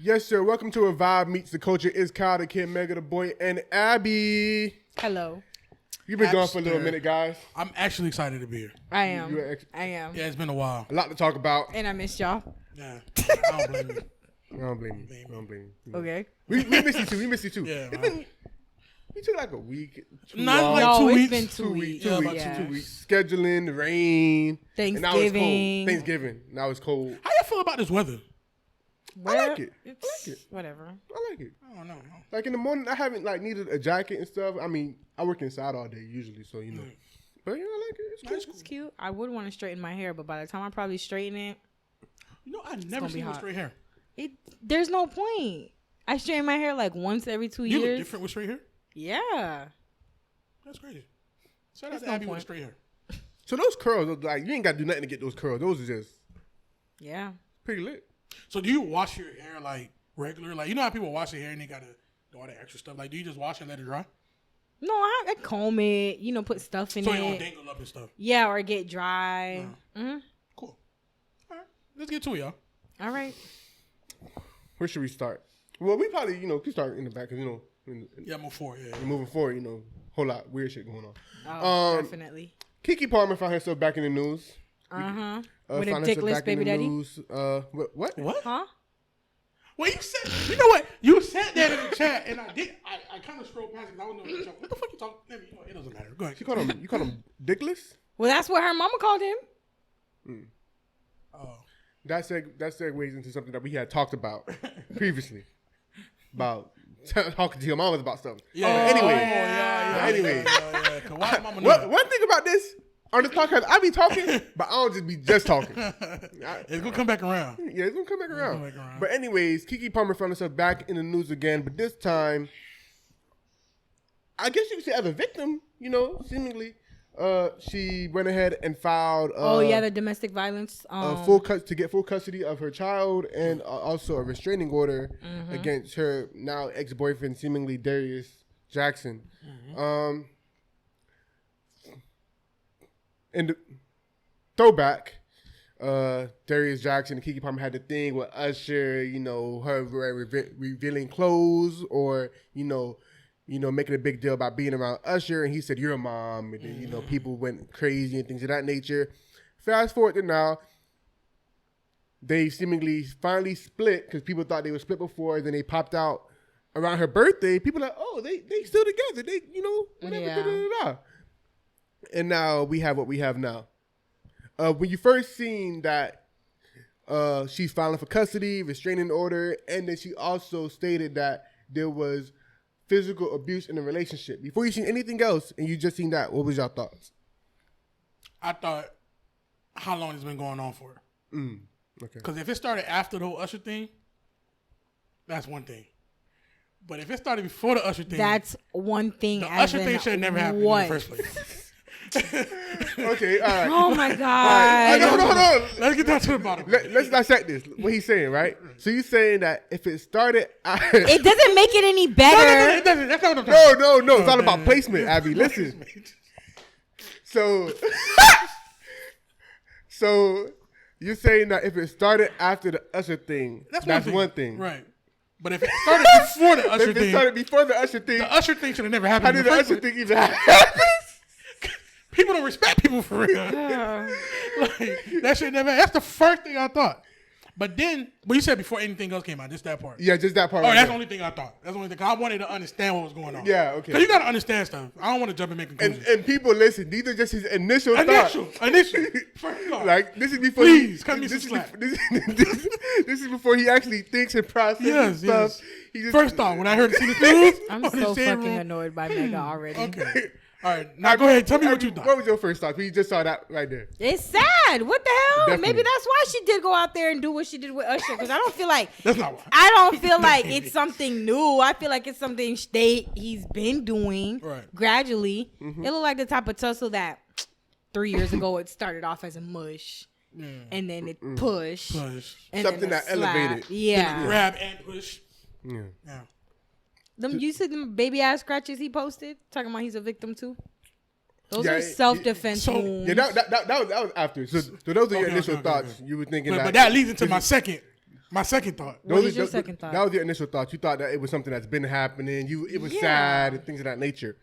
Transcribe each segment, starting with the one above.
Yes, sir. Welcome to A Vibe Meets the Culture. It's Kyle, the Kid, Mega, the Boy, and Abby. Hello. You've been gone for a little minute, guys. I'm actually excited to be here. I am. I am. Yeah, it's been a while. A lot to talk about. And I missed y'all. Yeah, I don't blame you. I don't blame you. Okay. We missed you too. Yeah, We took like a week. Not like No, 2 it's weeks. been 2 weeks. Yeah, about Yeah. 2 2 weeks. Scheduling, the rain. And now it's Thanksgiving. cold. Thanksgiving. Now it's cold. How y'all feel about this weather? I like it. Whatever. I like it. I don't know. Like in the morning, I haven't like needed a jacket and stuff. I mean, I work inside all day usually, so you know. But you know, I like it. It's cool. It's cute. I would want to straighten my hair, but by the time I probably straighten it, You know, I never seen you with straight hair. there's no point. I straighten my hair like once every 2 years. You look different with straight hair? Yeah. That's crazy. Shout out to Abby with straight hair. So those curls, like you ain't got to do nothing to get those curls. Those are just pretty lit. So do you wash your hair like regular? Like, you know how people wash their hair and they got to do all that extra stuff? Like, do you just wash it and let it dry? No, I comb it, put stuff in So it. it don't dangle up and stuff? Yeah, or get dry. Cool. All right. Let's get to it, y'all. All right. Where should we start? Well, we probably, could start in the back because, Move forward. Yeah. moving forward, whole lot of weird shit going on. Oh, definitely. Keke Palmer found herself back in the news. With a found herself dickless back baby in the daddy. news. What? What? Huh? Well, you know what? You said that in the chat, and I did. I kind of scrolled past it because I wasn't know what the fuck you talking. It doesn't matter. Go ahead. You called him dickless? Well, that's what her mama called him. Oh. That segues into something that we had talked about previously. About talking to your mamas about stuff. Yeah. Anyway. Why mama know that? One thing about this, on this podcast, I be talking, but I don't just be just talking. It's going to come back around. Yeah, it's going to come back around. But anyways, Keke Palmer found herself back in the news again, but this time, I guess you could say as a victim, seemingly. She went ahead and filed. The domestic violence. To get full custody of her child and also a restraining order against her now ex-boyfriend, seemingly Darius Jackson. And the throwback, Darius Jackson and Keke Palmer had the thing with Usher, her revealing clothes or making a big deal about being around Usher, and he said, "You're a mom," and then, people went crazy and things of that nature. Fast forward to now, they seemingly finally split because people thought they were split before. Then they popped out around her birthday. People are like, "Oh, they still together." They, whatever. Yeah. Da, da, da, da. And now we have what we have now. When you first seen that, she's filing for custody, restraining order, and then she also stated that there was physical abuse in the relationship. Before you seen anything else and you just seen that, what was your thoughts? I thought, how long it's been going on for? Okay. Because if it started after the whole Usher thing, that's one thing. But if it started before the Usher thing, that's one thing. The Usher thing should have never happened in the first place. Okay, all right. Oh my God. Hold on. Let's get down to the bottom. Let's dissect this. What he's saying, right? So you're saying that if it started... It doesn't make it any better. No, it doesn't. That's not what I'm talking about. No. It's all about placement, Abby. Listen. So you're saying that if it started after the Usher thing, that's one thing. Right. But if it started before the Usher If thing... it started before the Usher thing... The Usher thing should have never happened. How did the Usher thing even happen? People don't respect people for real. That shit never... That's the first thing I thought. But then, you said before anything else came out, just that part. Yeah, just that part. Oh, that's the only thing I thought. That's the only thing. 'Cause I wanted to understand what was going on. Yeah, okay. Because you got to understand stuff. I don't want to jump and make conclusions. And people, listen, these are just his initial thoughts. Initial. First thought. Like, this is before Please, cut me some slack. This is before he actually thinks and processes stuff. Yes. First thought, when I heard the news, I'm so fucking annoyed by Mega already. Okay. All right. Now, go ahead. Tell me what you thought. What was your first thought? We just saw that right there. It's sad. What the hell? Definitely. Maybe that's why she did go out there and do what she did with Usher. Because I don't feel like That's not why. I don't feel like it's something new. I feel like it's something he's been doing gradually. It looked like the type of tussle that 3 years ago it started off as a mush. And then it pushed. And something then that slap. elevated. Yeah. Grab and push. Yeah. You see them baby ass scratches he posted? Talking about he's a victim too? Those Yeah, are self-defense so- wounds. Yeah, that was after. So those are your initial thoughts. Okay. You were thinking But that leads into my second My second thought. What is your second thought? That was your initial thought. You thought that it was something that's been happening. It was sad and things of that nature.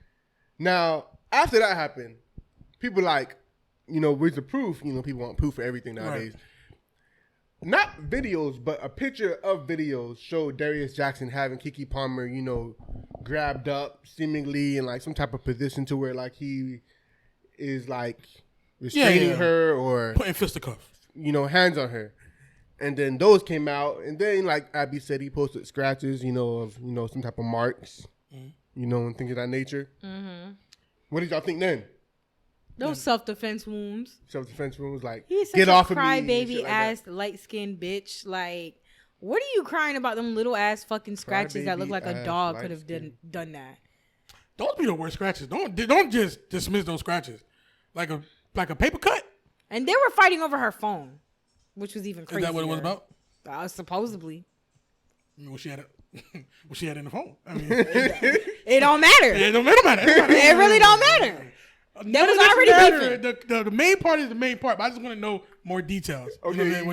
Now, after that happened, people like, where's the proof? People want proof for everything nowadays. Right. Not videos, but a picture of videos showed Darius Jackson having Keke Palmer, grabbed up seemingly in like some type of position to where like he is like restraining her or putting fisticuffs, hands on her. And then those came out, and then like Abby said, he posted scratches, of some type of marks, and things of that nature. Mm-hmm. What did y'all think then? Those self-defense wounds. Self-defense wounds, like, he's such get a off of me. Crybaby like ass, light-skinned bitch. Like, what are you crying about them little ass fucking scratches that look like a dog could have done that? Those be the worst scratches. Don't just dismiss those scratches. Like a paper cut? And they were fighting over her phone, which was even crazier. Is that what it was about? Supposedly. I mean, what she had in the phone. I mean, it don't matter. It don't matter. It really don't matter. That was already beefing. The main part is the main part, but I just want to know more details. Okay,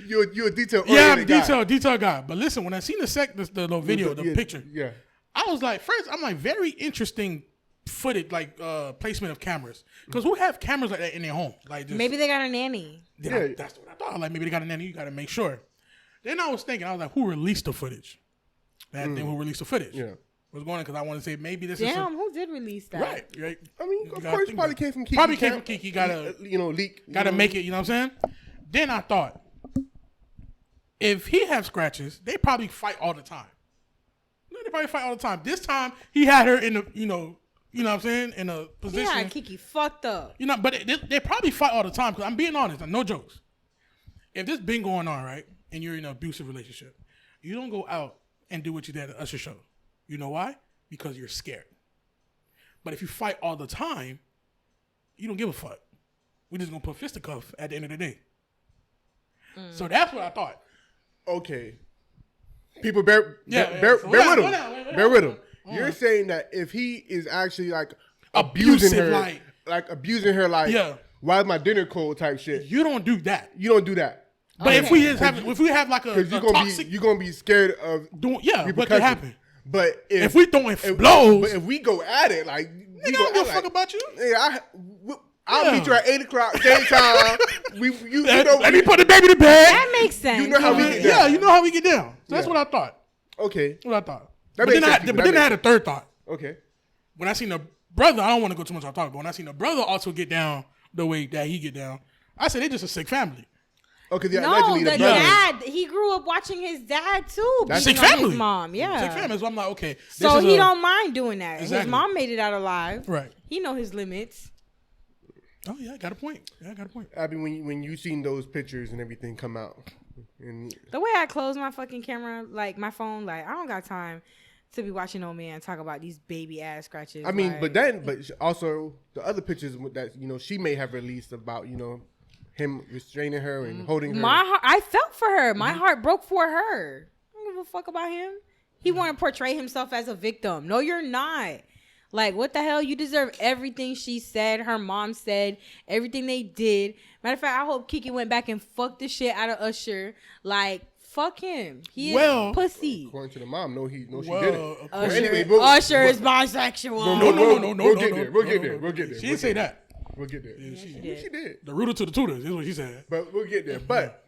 you're a detail guy. Yeah, I'm a detail guy. But listen, when I seen the little video, the picture, I was like, I'm like, very interesting footage, like placement of cameras. Because who have cameras like that in their home? Like just, maybe they got a nanny. That's what I thought. Like maybe they got a nanny. You got to make sure. Then I was thinking, I was like, who released the footage? That thing who released the footage? Yeah. Was going because I want to say maybe this is who did release that? Right. I mean, of course, it probably came from Keke. Probably came from Keke. Gotta leak. Gotta make it. You know what I'm saying? Then I thought, if he have scratches, they probably fight all the time. They probably fight all the time. This time he had her in the you know what I'm saying, in a position. Yeah, Keke fucked up. But they probably fight all the time. Because I'm being honest, no jokes. If this been going on right, and you're in an abusive relationship, you don't go out and do what you did at Usher show. You know why? Because you're scared. But if you fight all the time, you don't give a fuck. We're just going to put fisticuff at the end of the day. So that's what I thought. Okay. People bear with him. Bear with him. You're saying that if he is actually like abusing her, like why is my dinner cold type shit? You don't do that. You don't do that. But if we have like a toxic, you're gonna be scared of what could happen. But if we throwing blows, but if we go at it, like nigga, don't give a fuck about you. Yeah, I'll meet you at 8:00 same time. Let me put the baby to bed. That makes sense. You know how we get down. Yeah, you know how we get down. So that's what I thought. Okay, what I thought. But then I had a third thought. Okay, when I seen the brother, I don't want to go too much on talk, but when I seen the brother also get down the way that he get down, I said they just a sick family. Okay, allegedly the dad, he grew up watching his dad too. That's sick family. His mom, yeah. Sick family. So I'm like, okay. So he don't mind doing that. Exactly. His mom made it out alive. Right. He know his limits. Oh yeah, I got a point. Abby, when you seen those pictures and everything come out, and the way I close my fucking camera, like my phone, like I don't got time to be watching no man talk about these baby ass scratches. I mean, but also the other pictures that she may have released about him restraining her and holding her. I felt for her. My heart broke for her. I don't give a fuck about him. He want to portray himself as a victim. No, you're not. Like, what the hell? You deserve everything she said, her mom said, everything they did. Matter of fact, I hope Keke went back and fucked the shit out of Usher. Like, fuck him. He is pussy. According to the mom, she didn't. Usher is bisexual. No. We'll get there. She didn't say that. We'll get there. Yeah, she did. The rooter to the tutors is what she said. But we'll get there. But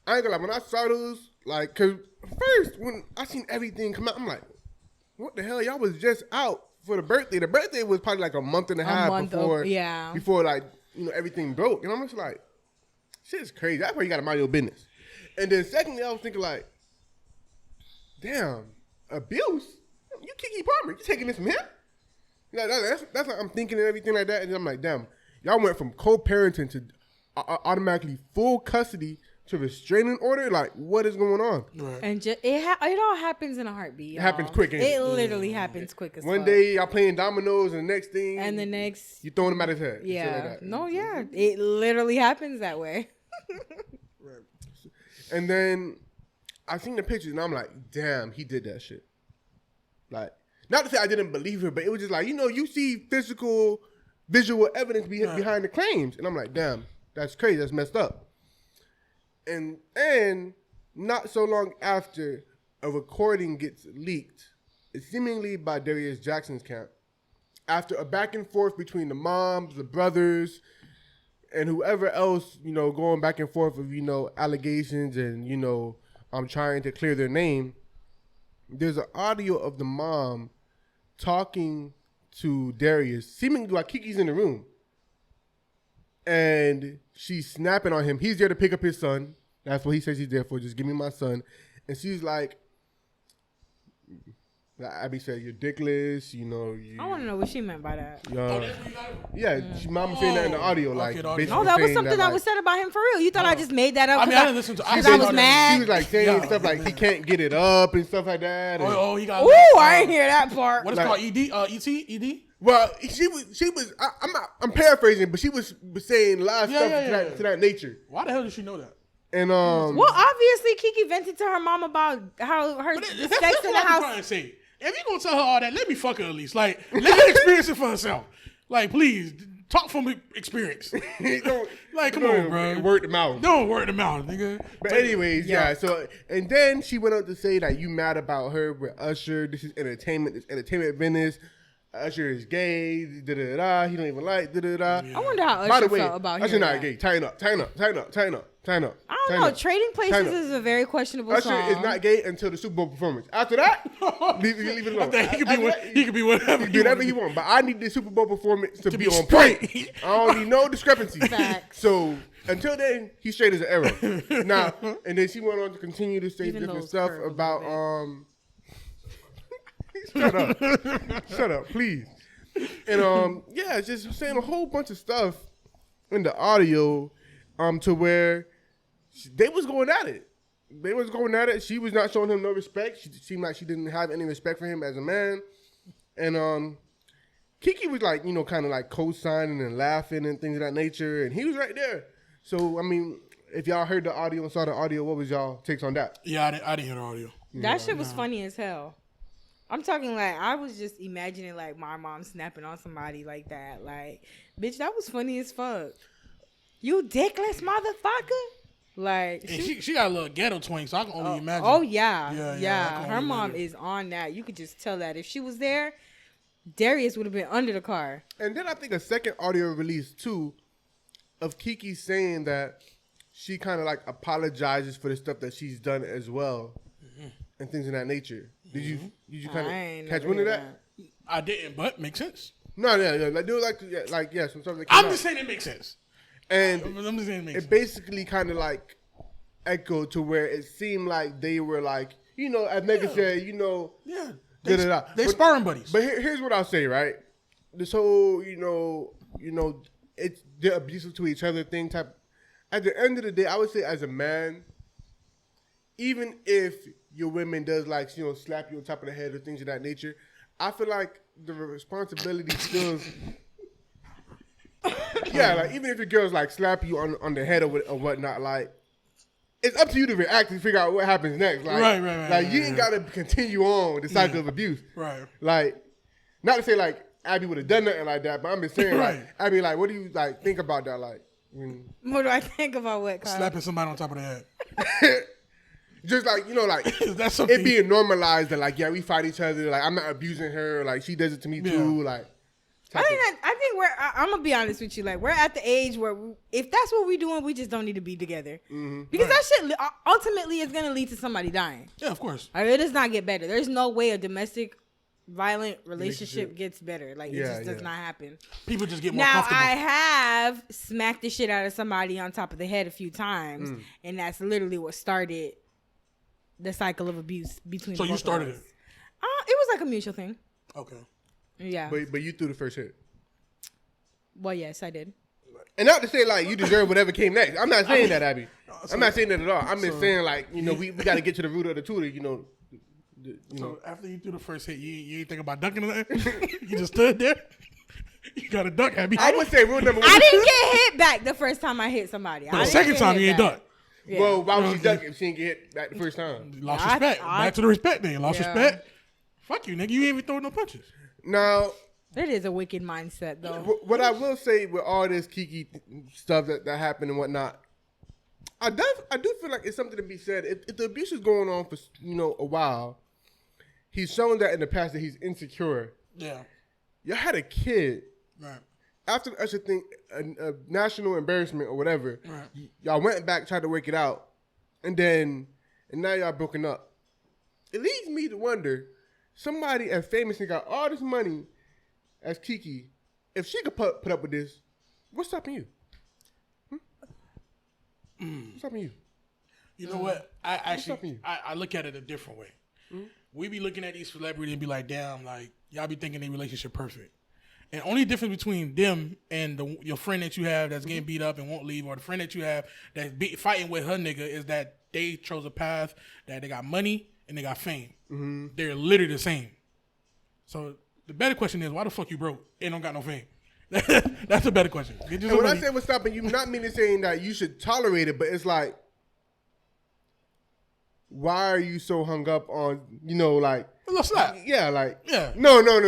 I ain't gonna lie, when I saw those, like, cause first when I seen everything come out, I'm like, what the hell? Y'all was just out for the birthday. The birthday was probably like a month and a half before like everything broke. And I'm just like, shit's crazy. That's why you gotta mind your business. And then secondly, I was thinking like, damn, abuse? You Keke Palmer, you taking this from him? That's what I'm thinking and everything like that. And then I'm like, damn. Y'all went from co-parenting to automatically full custody to restraining order. Like, what is going on? Right. And it all happens in a heartbeat. It happens quick. It literally happens quick as One day y'all playing dominoes, and the next thing, you throwing him at his head. Yeah. Like it literally happens that way. Right. And then I seen the pictures, and I'm like, damn, he did that shit. Like, not to say I didn't believe her, but it was just like, you see visual evidence behind the claims. And I'm like, damn, that's crazy. That's messed up. And not so long after, a recording gets leaked, seemingly by Darius Jackson's camp, after a back and forth between the moms, the brothers, and whoever else, going back and forth with, allegations and, I'm trying to clear their name. There's an audio of the mom talking to Darius, seemingly like Keke's in the room. And she's snapping on him. He's there to pick up his son. That's what he says he's there for. Just give me my son. And she's like Abby said, you're dickless, I want to know what she meant by that. Mama saying that in the audio. That was something that was said about him for real. You thought I just made that up? I didn't listen to it. I was mad. She was like saying stuff like he can't get it up and stuff like that. He got. I didn't hear that part. What is it called? ED? Well, she was. I'm paraphrasing, but she was saying a lot of stuff to that nature. Why the hell did she know that? And well, obviously, Keke vented to her mom about how the sex in the house. If you gonna tell her all that, let me fuck her at least. Like, let her experience it for herself. Like, please talk from experience. Come on, bro. Word to mouth. Don't word to mouth, nigga. But anyways, So and then she went up to say that you mad about her with Usher. This is entertainment. This entertainment business. Usher is gay. Da da da. He don't even like da da da. I wonder how Usher felt about him. Usher not gay. Tighten up. I don't know. Trading Places is a very questionable Usher song. is not gay until the Super Bowl performance. After that, leave it alone. He could be whatever. He whatever he want. But I need the Super Bowl performance to be on point. I don't need no discrepancy. Facts. So until then, he's straight as an arrow. Now, and then she went on to continue to say different stuff about Shut up, please. And just saying a whole bunch of stuff in the audio, to where they was going at it. She was not showing him no respect. She seemed like she didn't have any respect for him as a man. And Keke was like, kind of like co-signing and laughing and things of that nature. And he was right there. So, I mean, if y'all heard the audio and saw the audio, what was y'all takes on that? Yeah, I didn't hear the audio. That shit was funny as hell. I'm talking like, I was just imagining like my mom snapping on somebody like that. Like, bitch, that was funny as fuck. You dickless motherfucker. Like, she got a little ghetto twang, so I can only imagine. Oh yeah. Her mom is on that. You could just tell that if she was there, Darius would have been under the car. And then I think a second audio release too of Keke saying that she kind of like apologizes for the stuff that she's done as well, and things of that nature. Did you kind of catch wind of that? I didn't, but makes sense. No, like do some stuff. I'm just saying it makes sense. And I'm just saying it makes sense. Basically kind of like echoed to where it seemed like they were like, as Megan said, they sparring buddies. But here's what I'll say, right? This whole, it's they're abusive to each other thing type. At the end of the day, I would say as a man, even if your women does like, slap you on top of the head or things of that nature, I feel like the responsibility still. Yeah, like even if your girls like slap you on the head or whatnot, like it's up to you to react and figure out what happens next. Like, right. Like you ain't gotta continue on the cycle of abuse. Right. Like, not to say like Abby would have done nothing like that, but I'm just saying like Abby, like what do you like think about that? Like, what do I think about what? Kyle? Slapping somebody on top of the head. Just like, like that's it being normalized that like, yeah, we fight each other. Like I'm not abusing her. Like she does it to me too. Like. I think I'm gonna be honest with you. Like we're at the age where if that's what we're doing, we just don't need to be together because that shit ultimately is gonna lead to somebody dying. Yeah, of course. It does not get better. There's no way a domestic violent relationship gets better. Like it just does not happen. People just get more comfortable. Now I have smacked the shit out of somebody on top of the head a few times, and that's literally what started the cycle of abuse between. So you started it. It was like a mutual thing. Okay. Yeah. But you threw the first hit. Well, yes, I did. And not to say like you deserve whatever came next. I'm not saying that, Abby. I'm not saying that at all. I'm just saying like we got to get to the root of the tutor. So after you threw the first hit, you ain't think about dunking it? You just stood there. You got to duck, Abby. I would say rule number one. I didn't get hit back the first time I hit somebody. But the second time you ain't duck. Yeah. Well, why would she duck if she didn't get hit back the first time? Lost respect. Back to the respect then. Lost respect. Fuck you, nigga. You ain't even throwing no punches. Now, that is a wicked mindset, though. What I will say with all this Keke stuff that happened and whatnot, I do feel like it's something to be said. If the abuse is going on for a while, he's shown that in the past that he's insecure. Yeah. Y'all had a kid. Right. After the Usher thing, a national embarrassment or whatever, right. Y'all went back, tried to work it out, and now y'all broken up. It leads me to wonder, somebody as famous and got all this money as Keke, if she could put up with this, what's stopping you? What's stopping you? You know what? I look at it a different way. We be looking at these celebrities and be like, damn, like, y'all be thinking their relationship perfect. And only difference between them and your friend that you have that's getting beat up and won't leave, or the friend that you have that's fighting with her nigga, is that they chose a path that they got money and they got fame. Mm-hmm. They're literally the same. So the better question is, why the fuck you broke and don't got no fame? That's a better question. And when I say what's stopping you, not meaning saying that you should tolerate it, but it's like, why are you so hung up on, like... Let's not. Yeah, like... Yeah. No, not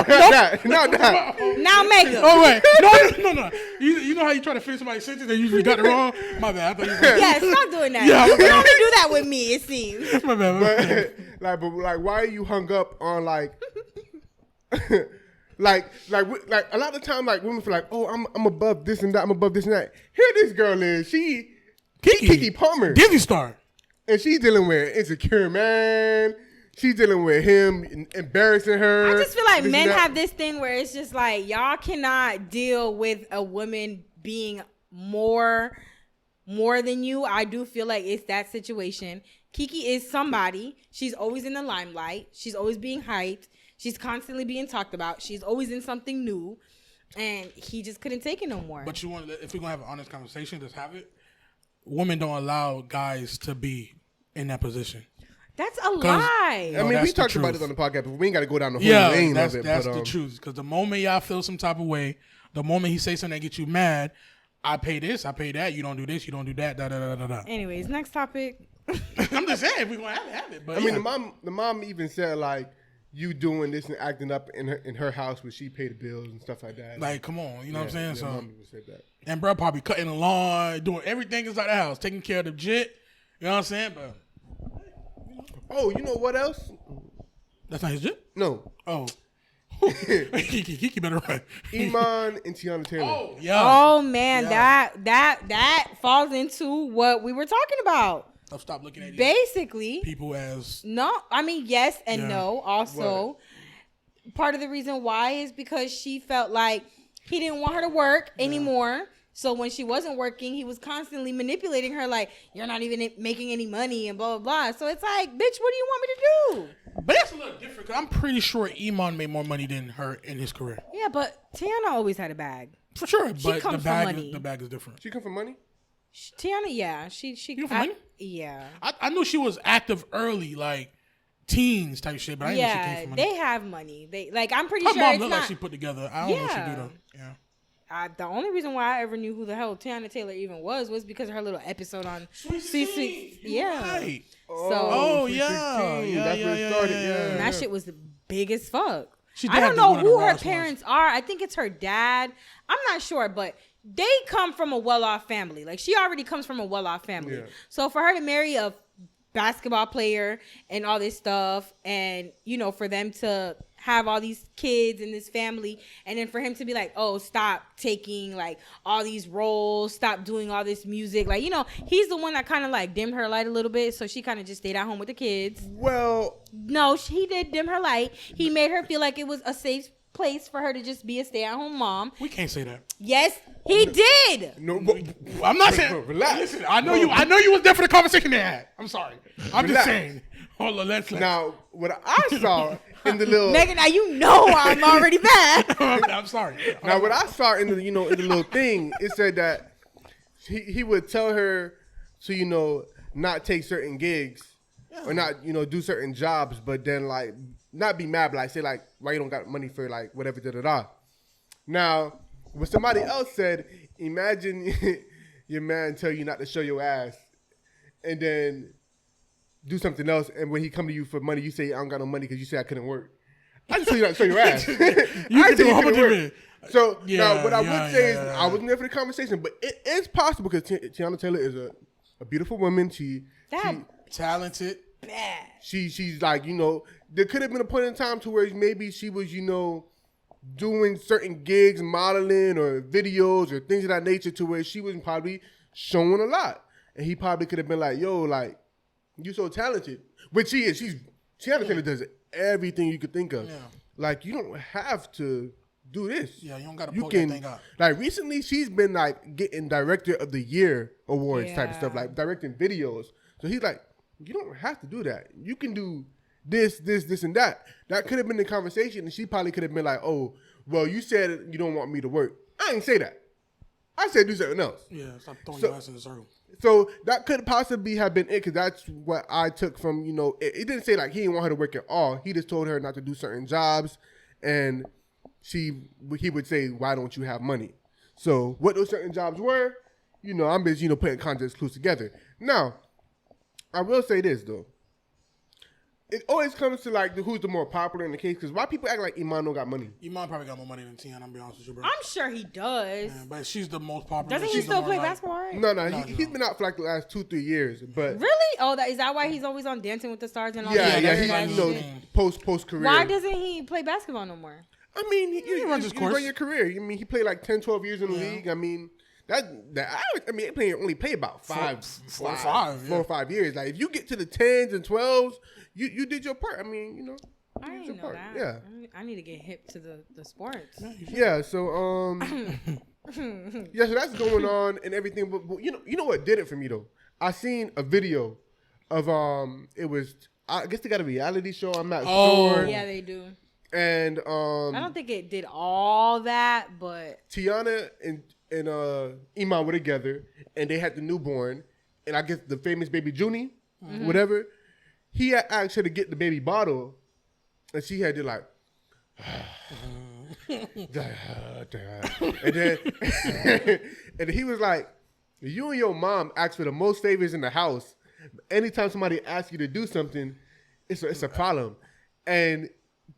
that. Not that. Now make it. Oh, wait. No. You know how you try to finish somebody's sentence and you usually got it wrong? My bad. I thought you were Yeah, stop doing that. Yeah, You only do that with me, it seems. My bad. But why are you hung up on, like... like a lot of time, like, women feel like, oh, I'm above this and that. I'm above this and that. Here this girl is. Keke Palmer. Disney star. And she's dealing with insecure man. She's dealing with him embarrassing her. I just feel like men have this thing where it's just like, y'all cannot deal with a woman being more than you. I do feel like it's that situation. Keke is somebody. She's always in the limelight. She's always being hyped. She's constantly being talked about. She's always in something new. And he just couldn't take it no more. But if we're going to have an honest conversation, just have it. Women don't allow guys to be in that position. That's a lie. I mean, we talked about this on the podcast, but we ain't got to go down the whole lane of it. That's the truth. Because the moment y'all feel some type of way, the moment he says something that gets you mad, I pay this, I pay that, you don't do this, you don't do that, da. Anyways, next topic. I'm just saying, if we're going to have it. But I mean, the mom even said, like, you doing this and acting up in her house where she paid the bills and stuff like that. Like, come on, you know what I'm saying? Yeah, So, mom even said that. And bro probably cutting the lawn, doing everything inside the house, taking care of the jit. You know what I'm saying? But oh, you know what else? That's not his jit? No. Oh. Keke better run. Iman and Tiana Taylor. Oh, yeah. Oh, man, yeah. That falls into what we were talking about. I'll stop looking at basically people as... No, I mean, yes and no. Also, part of the reason why is because she felt like he didn't want her to work anymore. So when she wasn't working, he was constantly manipulating her like, you're not even making any money and blah, blah, blah. So it's like, bitch, what do you want me to do? But that's a little different because I'm pretty sure Iman made more money than her in his career. Yeah, but Tiana always had a bag. For sure, she but comes from money. The bag is different. She come from money? Tiana, yeah. She come from money? Yeah. I knew she was active early, like teens type shit, but I didn't know she came from money. They have money. I'm pretty her sure mom it's looked not... like she put together. I don't know what she do though. Yeah. The only reason why I ever knew who the hell Tiana Taylor even was because of her little episode on Sweet. Yeah. Right. Yeah. That's where it started. Yeah. And that shit was the biggest fuck. I don't know who her parents are. I think it's her dad. I'm not sure, but they come from a well-off family. Like, she already comes from a well-off family. Yeah. So for her to marry a basketball player and all this stuff, and, for them to have all these kids in this family, and then for him to be like, oh, stop taking like all these roles, stop doing all this music, like, he's the one that kind of like dimmed her light a little bit, so she kind of just stayed at home with the kids. Well, no, he did dim her light. He made her feel like it was a safe place for her to just be a stay-at-home mom. We can't say that. Yes, he did. No, I'm not saying. Relax. Listen, I know you was there for the conversation they had. I'm sorry. I'm just saying. Hold on, let's. Now, what I saw in the little Megan, now I'm already bad. I'm sorry. Now, what I saw in the in the little thing, it said that he would tell her to not take certain gigs or not do certain jobs, but then like not be mad, but like say like why you don't got money for like whatever Now, what somebody else said, imagine your man tell you not to show your ass, and then do something else, and when he come to you for money, you say I don't got no money because you say I couldn't work. I just tell you not to show your ass. You can do a whole bunch of it. So now, what I would say is I wasn't there for the conversation, but it is possible because Tiana Taylor is a a beautiful woman. She talented. Bad. She's like, there could have been a point in time to where maybe she was, doing certain gigs, modeling or videos or things of that nature, to where she was probably showing a lot. And he probably could have been like, yo, like, you so talented. Which she is. Tiana Taylor does everything you could think of. Yeah. Like, you don't have to do this. Yeah, you don't got to poke that thing up. Like, recently, she's been, like, getting Director of the Year awards type of stuff, like, directing videos. So he's like, you don't have to do that. You can do this, and that. That could have been the conversation, and she probably could have been like, oh, well, you said you don't want me to work. I didn't say that. I said do something else. Yeah, stop throwing your ass in the circle. So that could possibly have been it, because that's what I took from, it didn't say like he didn't want her to work at all. He just told her not to do certain jobs, and he would say, why don't you have money? So what those certain jobs were, I'm just, putting context clues together. Now, I will say this, though. It always comes to, like, who's the more popular in the case, because why people act like Iman don't got money? Iman probably got more money than Tiana, I'm be honest with you, bro. I'm sure he does. Yeah, but she's the most popular. Doesn't he still play basketball, right? No, he's been out for, like, the last 2-3 years, but... Really? Oh, is that why he's always on Dancing with the Stars and all that? Yeah, he's, post-career. Why doesn't he play basketball no more? I mean, he runs his course. You run your career. I mean, he played, like, 10, 12 years in the league. I mean... they only play about 4 or 5 years. Like, if you get to the 10s and 12s, you did your part. I mean, I didn't know that. Yeah, I need to get hip to the sports. Yeah, so so that's going on and everything. But you know what did it for me though? I seen a video of it was, I guess they got a reality show. I'm not sure. Yeah, they do. And I don't think it did all that, but Tiana and Iman were together, and they had the newborn, and I guess the famous baby Junie, whatever, he had asked her to get the baby bottle, and she had to like, and then and he was like, you and your mom ask for the most favors in the house. Anytime somebody asks you to do something, it's a problem. And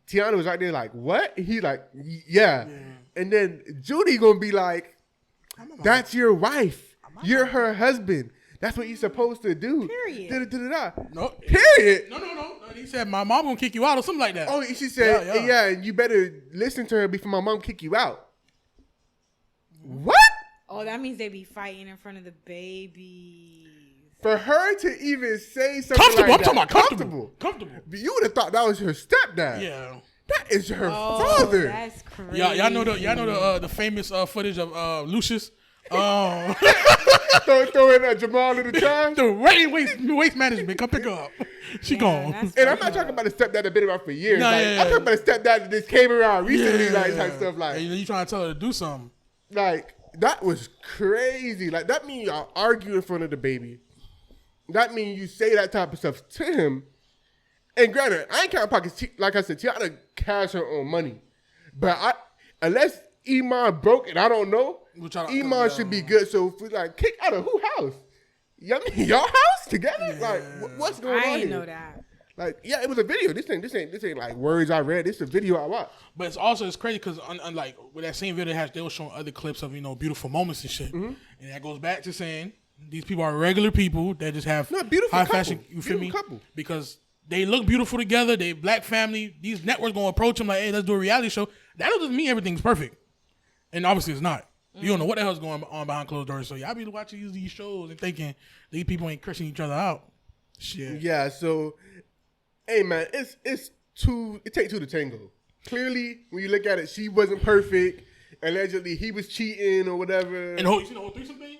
Tiana was right there like, what? He like, yeah. And then Judy gonna be like, that's your wife. You're her husband. That's what you're supposed to do. Period. No. Period. No. He said my mom gonna kick you out or something like that. Oh, she said, yeah, and you better listen to her before my mom kick you out. What? Oh, that means they be fighting in front of the baby. For her to even say something like that. I'm talking about comfortable. You would have thought that was her stepdad. Yeah. That is her father. That's crazy. Y'all know the famous footage of Lucius. Throwing Jamal in the trash. The waste management. Come pick her up. She gone. And I'm not talking about the stepdad that been around for years. I'm talking about the stepdad that just came around recently, type stuff like. And you trying to tell her to do something. Like, that was crazy. Like, that means y'all argue in front of the baby. That means you say that type of stuff to him. And granted, I ain't counting pockets. Like I said, Tiana cash her own money. But unless Iman broke and I don't know, Iman should be good. So if we like kick out of who house? Y'all house together? Yeah. Like what's going on here? I didn't know that. Like, yeah, it was a video. This ain't like words I read. This is a video I watched. But it's crazy because unlike with that same video they were showing other clips of beautiful moments and shit. Mm-hmm. And that goes back to saying these people are regular people that just have high fashion. You feel me? Couple. Because they look beautiful together. They black family. These networks gonna approach them like, hey, let's do a reality show. That doesn't mean everything's perfect, and obviously it's not. You don't know what the hell's going on behind closed doors. So y'all be watching these shows and thinking these people ain't cursing each other out. Shit. Yeah. So, hey man, it takes two to tango. Clearly, when you look at it, she wasn't perfect. Allegedly, he was cheating or whatever. And you see the whole threesome thing?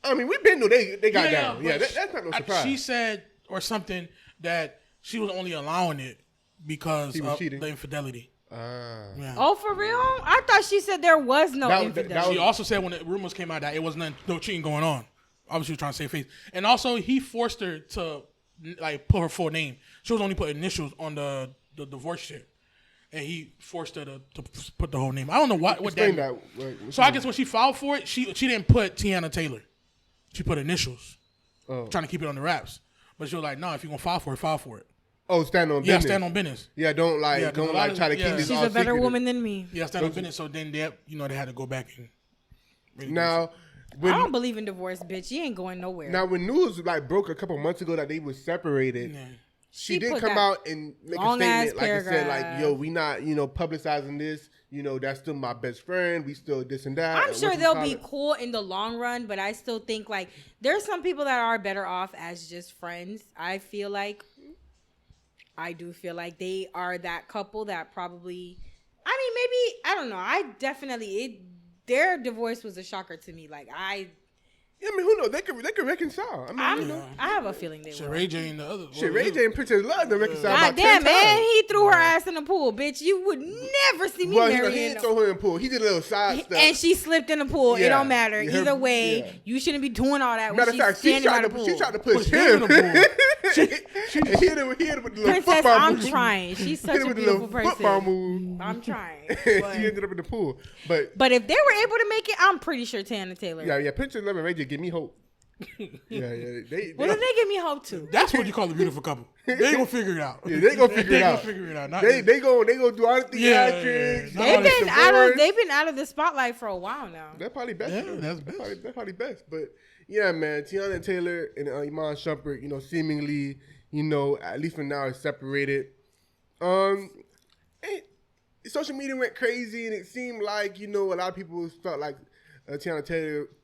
I mean, we been know they got down. Yeah, that's not no surprise. She said or something that she was only allowing it because of cheating. The infidelity. Yeah. Oh, for real? I thought she said there was no infidelity. She also said when the rumors came out that it was no cheating going on. Obviously, she was trying to save face. And also, he forced her to like put her full name. She was only put initials on the divorce shit. And he forced her to put the whole name. I don't know what that. So I guess when she filed for it, she didn't put Tiana Taylor. She put initials, trying to keep it on the wraps. But she was like, "No, if you're gonna file for it, file for it." Oh, stand on business. Yeah, stand on business. Yeah, don't try to keep this. She's all a better secretive. woman than me. Yeah, stand on business. So then they had to go back and. Now, I don't believe in divorce, bitch. You ain't going nowhere. Now, when news like broke a couple months ago that they were separated, she did come out and make a statement, like I said, like, "Yo, we not, publicizing this. That's still my best friend. We still this and that." I'm sure they'll be cool in the long run, but I still think like there's some people that are better off as just friends. I do feel like they are that couple that probably. I mean, maybe I don't know. Their divorce was a shocker to me. Like I mean, who knows? They could reconcile. I mean, I have a feeling they will. Ray J and the other. Ray J and Princess Love to reconcile. God damn, man, he threw her ass in the pool, bitch. You would never see me marrying. He didn't throw her in the pool. He did a little side step, and she slipped in the pool. Yeah. It don't matter either way. You shouldn't be doing all that. Matter of fact, she tried to push him in the pool. She hit him with the little Princess, football I'm move. trying. She's such a beautiful person. Football move. I'm trying. She ended up in the pool, but if they were able to make it, I'm pretty sure Tiana Taylor. Yeah. Princess Love and Ray J give me hope. Yeah. What do they give me hope to? That's what you call a beautiful couple. They gonna figure it out. Yeah, they gonna figure it out. They go do all the theatrics. They've been out of the spotlight for a while now. They're probably best. Yeah, that's best. They're probably best. But yeah, man, Tiana Taylor and Iman Shumpert, seemingly, at least for now, is separated. Social media went crazy, and it seemed like a lot of people felt like Tiana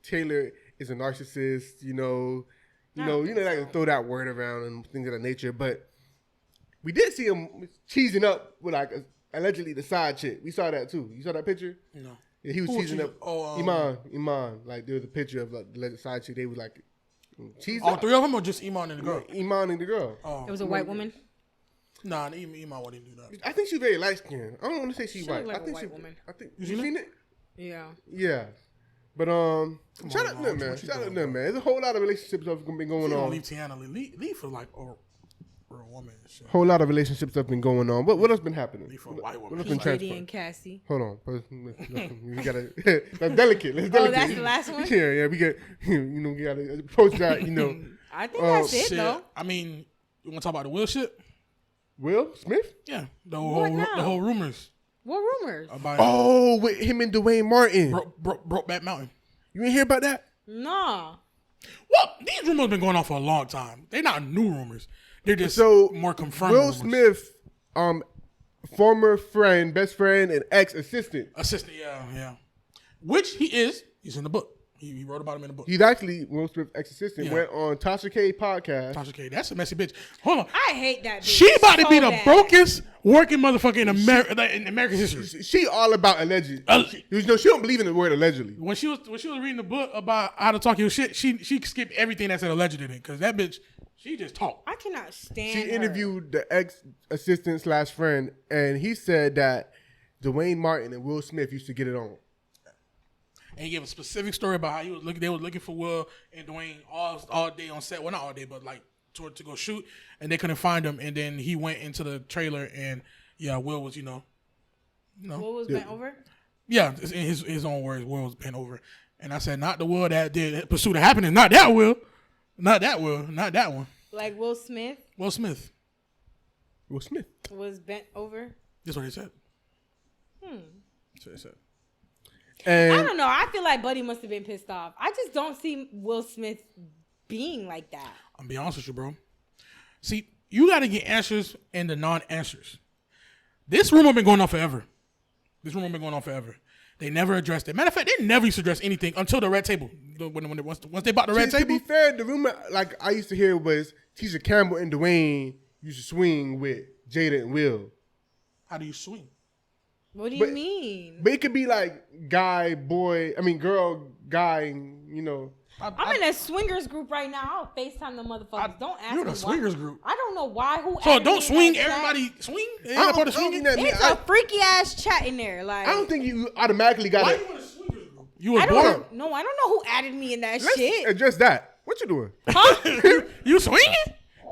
Taylor is a narcissist, like throw that word around and things of that nature. But we did see him cheesing up with allegedly the side chick. We saw that too. You saw that picture? No. Yeah, he was cheesing up. Iman. Like there was a picture of the alleged side chick. They was like cheesing. All three of them, or just Iman and the girl? Iman and the girl. Oh. It was a white woman. Nah, Iman wouldn't do that. I think she's very light skinned. I don't want to say she's white. Like a white woman. I think you seen it? Yeah. Yeah. But shout out to them, man. Shout out to them, man. There's a whole lot of relationships that have been going on. Leave Tiana, leave for like a real woman. And shit. Whole lot of relationships have been going on. What else been happening? Leave for a white woman. What's been Katie and Cassie. Hold on, we gotta. That's delicate. Oh, that's the last one. Yeah. We get. We gotta approach that. I think that's it though. I mean, you want to talk about the Will shit? Will Smith? Yeah, the whole rumors. What rumors? About with him and Dwayne Martin. Broke Back Mountain. You ain't hear about that? No. Well, these rumors been going on for a long time. They're not new rumors. They're just more confirmed. Will Smith, former friend, best friend, and ex-assistant. Yeah. Which he is. He's in the book. He wrote about him in the book. He's actually Will Smith's ex-assistant. Went on Tasha K podcast. Tasha K, that's a messy bitch. Hold on. I hate that bitch. She about to be the brokest working motherfucker in American history. She all about allegedly. She don't believe in the word allegedly. When she was reading the book about how to talk your shit, she skipped everything that said alleged in it because that bitch, she just talked. I cannot stand She her. interviewed the ex-assistant / friend, and he said that Dwayne Martin and Will Smith used to get it on. And he gave a specific story about how they were looking for Will and Dwayne all day on set. Well, not all day, but like to go shoot, and they couldn't find him. And then he went into the trailer, and Will was Will was bent over. Yeah, in his own words, Will was bent over. And I said, not the Will that did Pursuit of Happiness, not that Will, not that one. Like Will Smith. Will Smith Was bent over. That's what he said. That's what he said. And I don't know. I feel like Buddy must have been pissed off. I just don't see Will Smith being like that. I'm be honest with you, bro. See, you got to get answers and the non-answers. This rumor been going on forever. They never addressed it. Matter of fact, they never used to address anything until the red table. Once they bought the red table. To be fair, the rumor like I used to hear was Tisha Campbell and Dwayne used to swing with Jada and Will. How do you swing? What do you mean? But it could be like girl, guy, I'm in a swingers group right now. I'll FaceTime the motherfuckers. Don't ask me. You're in a swingers group. I don't know why. So don't swing. Everybody swing. It's a freaky ass chat in there. Like I don't think you automatically got it. Why you in a swingers group? You was born. No, I don't know who added me in that shit. Address that. What you doing? Huh? You swinging?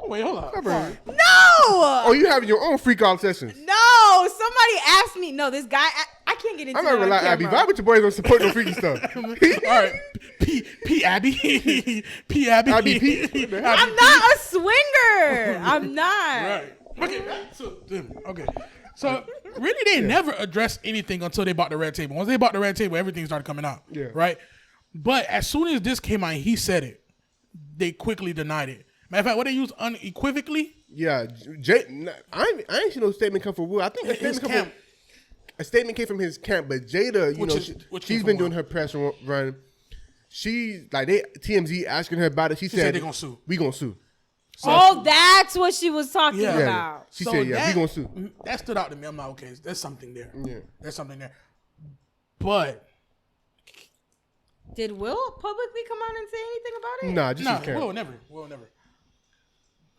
Wait, hold on. No. Oh, you having your own freak out sessions? No, somebody asked me. No, this guy. I can't get into. I'm not gonna lie, Abby. Vibe with your boys don't support no freaky stuff. All right, P Abby, P Abby. Abby P. I'm not a swinger. I'm not. Right. Okay. So really, they never addressed anything until they bought the red table. Once they bought the red table, everything started coming out. Yeah. Right. But as soon as this came out, he said it. They quickly denied it. Matter of fact, what they used unequivocally. Yeah, I ain't seen no statement come from Will. I think a statement came from his camp, but Jada, she's been doing her press run. She TMZ asking her about it. She said they're gonna sue. We gonna sue. So that's what she was talking about. She said, we gonna sue. That stood out to me. I'm like, okay, there's something there. Yeah, there's something there. But did Will publicly come out and say anything about it? Nah, just his camp. Will never.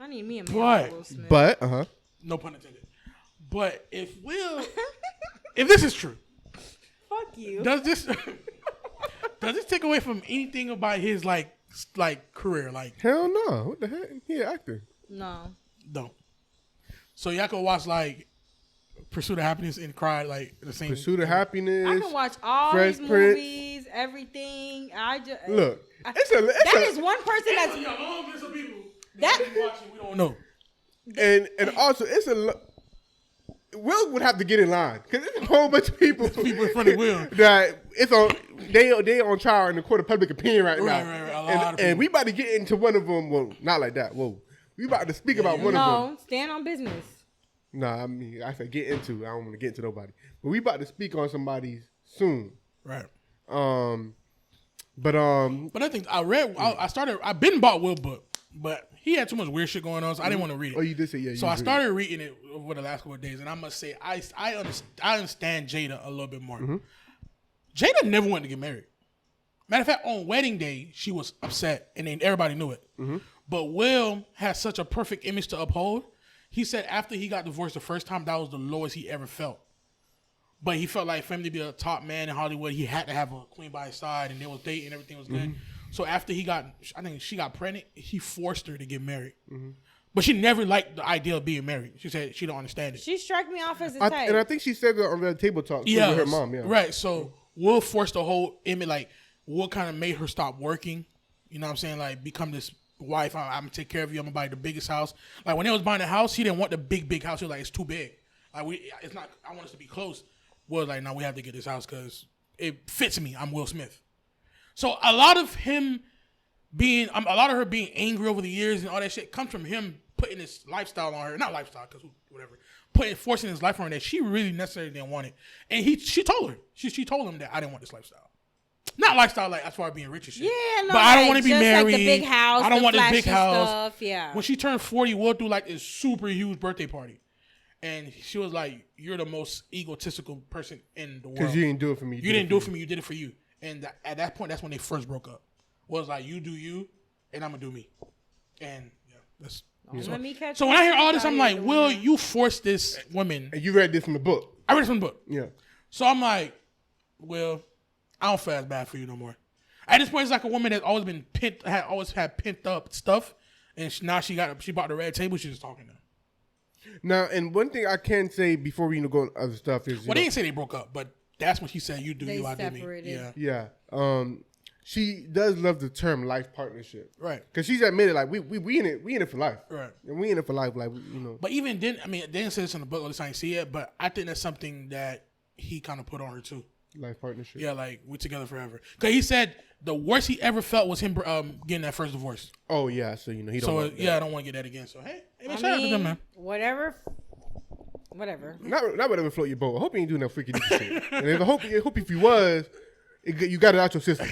I need me a man but, Will Smith. But no pun intended. But if this is true, fuck you. Does this take away from anything about his like career? Like hell no. What the heck? He an actor. No. Don't. So y'all can watch like Pursuit of Happiness and cry like the same. Pursuit of Happiness. I can watch all these movies, everything. I just look. That is one person that's a long list of people that watching. We don't know. And also it's Will would have to get in line because there's a whole bunch of people in front of Will that it's on. They on trial in the court of public opinion right now. Right. A lot of and we about to get into one of them. Well, not like that. Whoa, we about to speak about one of them. No, stand on business. Nah, I mean I said get into. I don't want to get into nobody, but we about to speak on somebody soon. Right. But I think I've been bought Will book, but he had too much weird shit going on, so I didn't want to read it. Oh, you did say yeah. So I started reading it over the last couple of days, and I must say I understand Jada a little bit more. Mm-hmm. Jada never wanted to get married. Matter of fact, on wedding day, she was upset, and then everybody knew it. Mm-hmm. But Will has such a perfect image to uphold. He said after he got divorced the first time, that was the lowest he ever felt. But he felt like for him to be a top man in Hollywood, he had to have a queen by his side, and they was dating, everything was good. Mm-hmm. So after she got pregnant, he forced her to get married. Mm-hmm. But she never liked the idea of being married. She said she don't understand it. She struck me off as a type. And I think she said that on Red Table Talk with her mom. Yeah. Right. So Will forced the whole image, like Will kind of made her stop working. You know what I'm saying? Like become this wife. I'm gonna take care of you. I'm gonna buy the biggest house. Like when they was buying the house, he didn't want the big house. He was like, it's too big. Like it's not. I want us to be close. Will was like, no, we have to get this house because it fits me. I'm Will Smith. So a lot of her being angry over the years and all that shit comes from him putting this lifestyle on her. Not lifestyle, because whatever. Forcing his life on her that she really necessarily didn't want it. And she told her. She told him that I didn't want this lifestyle. Not lifestyle like as far as being rich and shit. Yeah, no. But I don't want to be married. Like the big house. I don't want this big house. Stuff, yeah. When she turned 40, Will threw like this super huge birthday party. And she was like, you're the most egotistical person in the world. Because you didn't do it for me. You didn't do it for me. You did it for you. And at that point, that's when they first broke up. Was like, you do you, and I'm going to do me. And yeah, that's... Let me catch so when I hear all this, I'm like, Will, you forced this woman. And you read this from the book. I read it from the book. Yeah. So I'm like, Will, I don't feel as bad for you no more. At this point, it's like a woman that's always been always had pent up stuff, and now she bought the red table. She's just talking now. Now, and one thing I can say before we go on other stuff is, they didn't say they broke up, but that's when she said, "You do you, I do me." Yeah. She does love the term life partnership, right? Because she's admitted like we in it for life, right? And we in it for life, like But even then, I mean, they didn't say this in the book, at least I didn't see it. But I think that's something that he kind of put on her too. Life partnership. Yeah, like we're together forever. Because he said the worst he ever felt was him getting that first divorce. Oh yeah, so he don't. So yeah, I don't want to get that again. So hey man, shout out to them, man. Whatever. Not whatever float your boat. I hope you ain't doing that freaking shit. And I hope if you was, you got it out your system.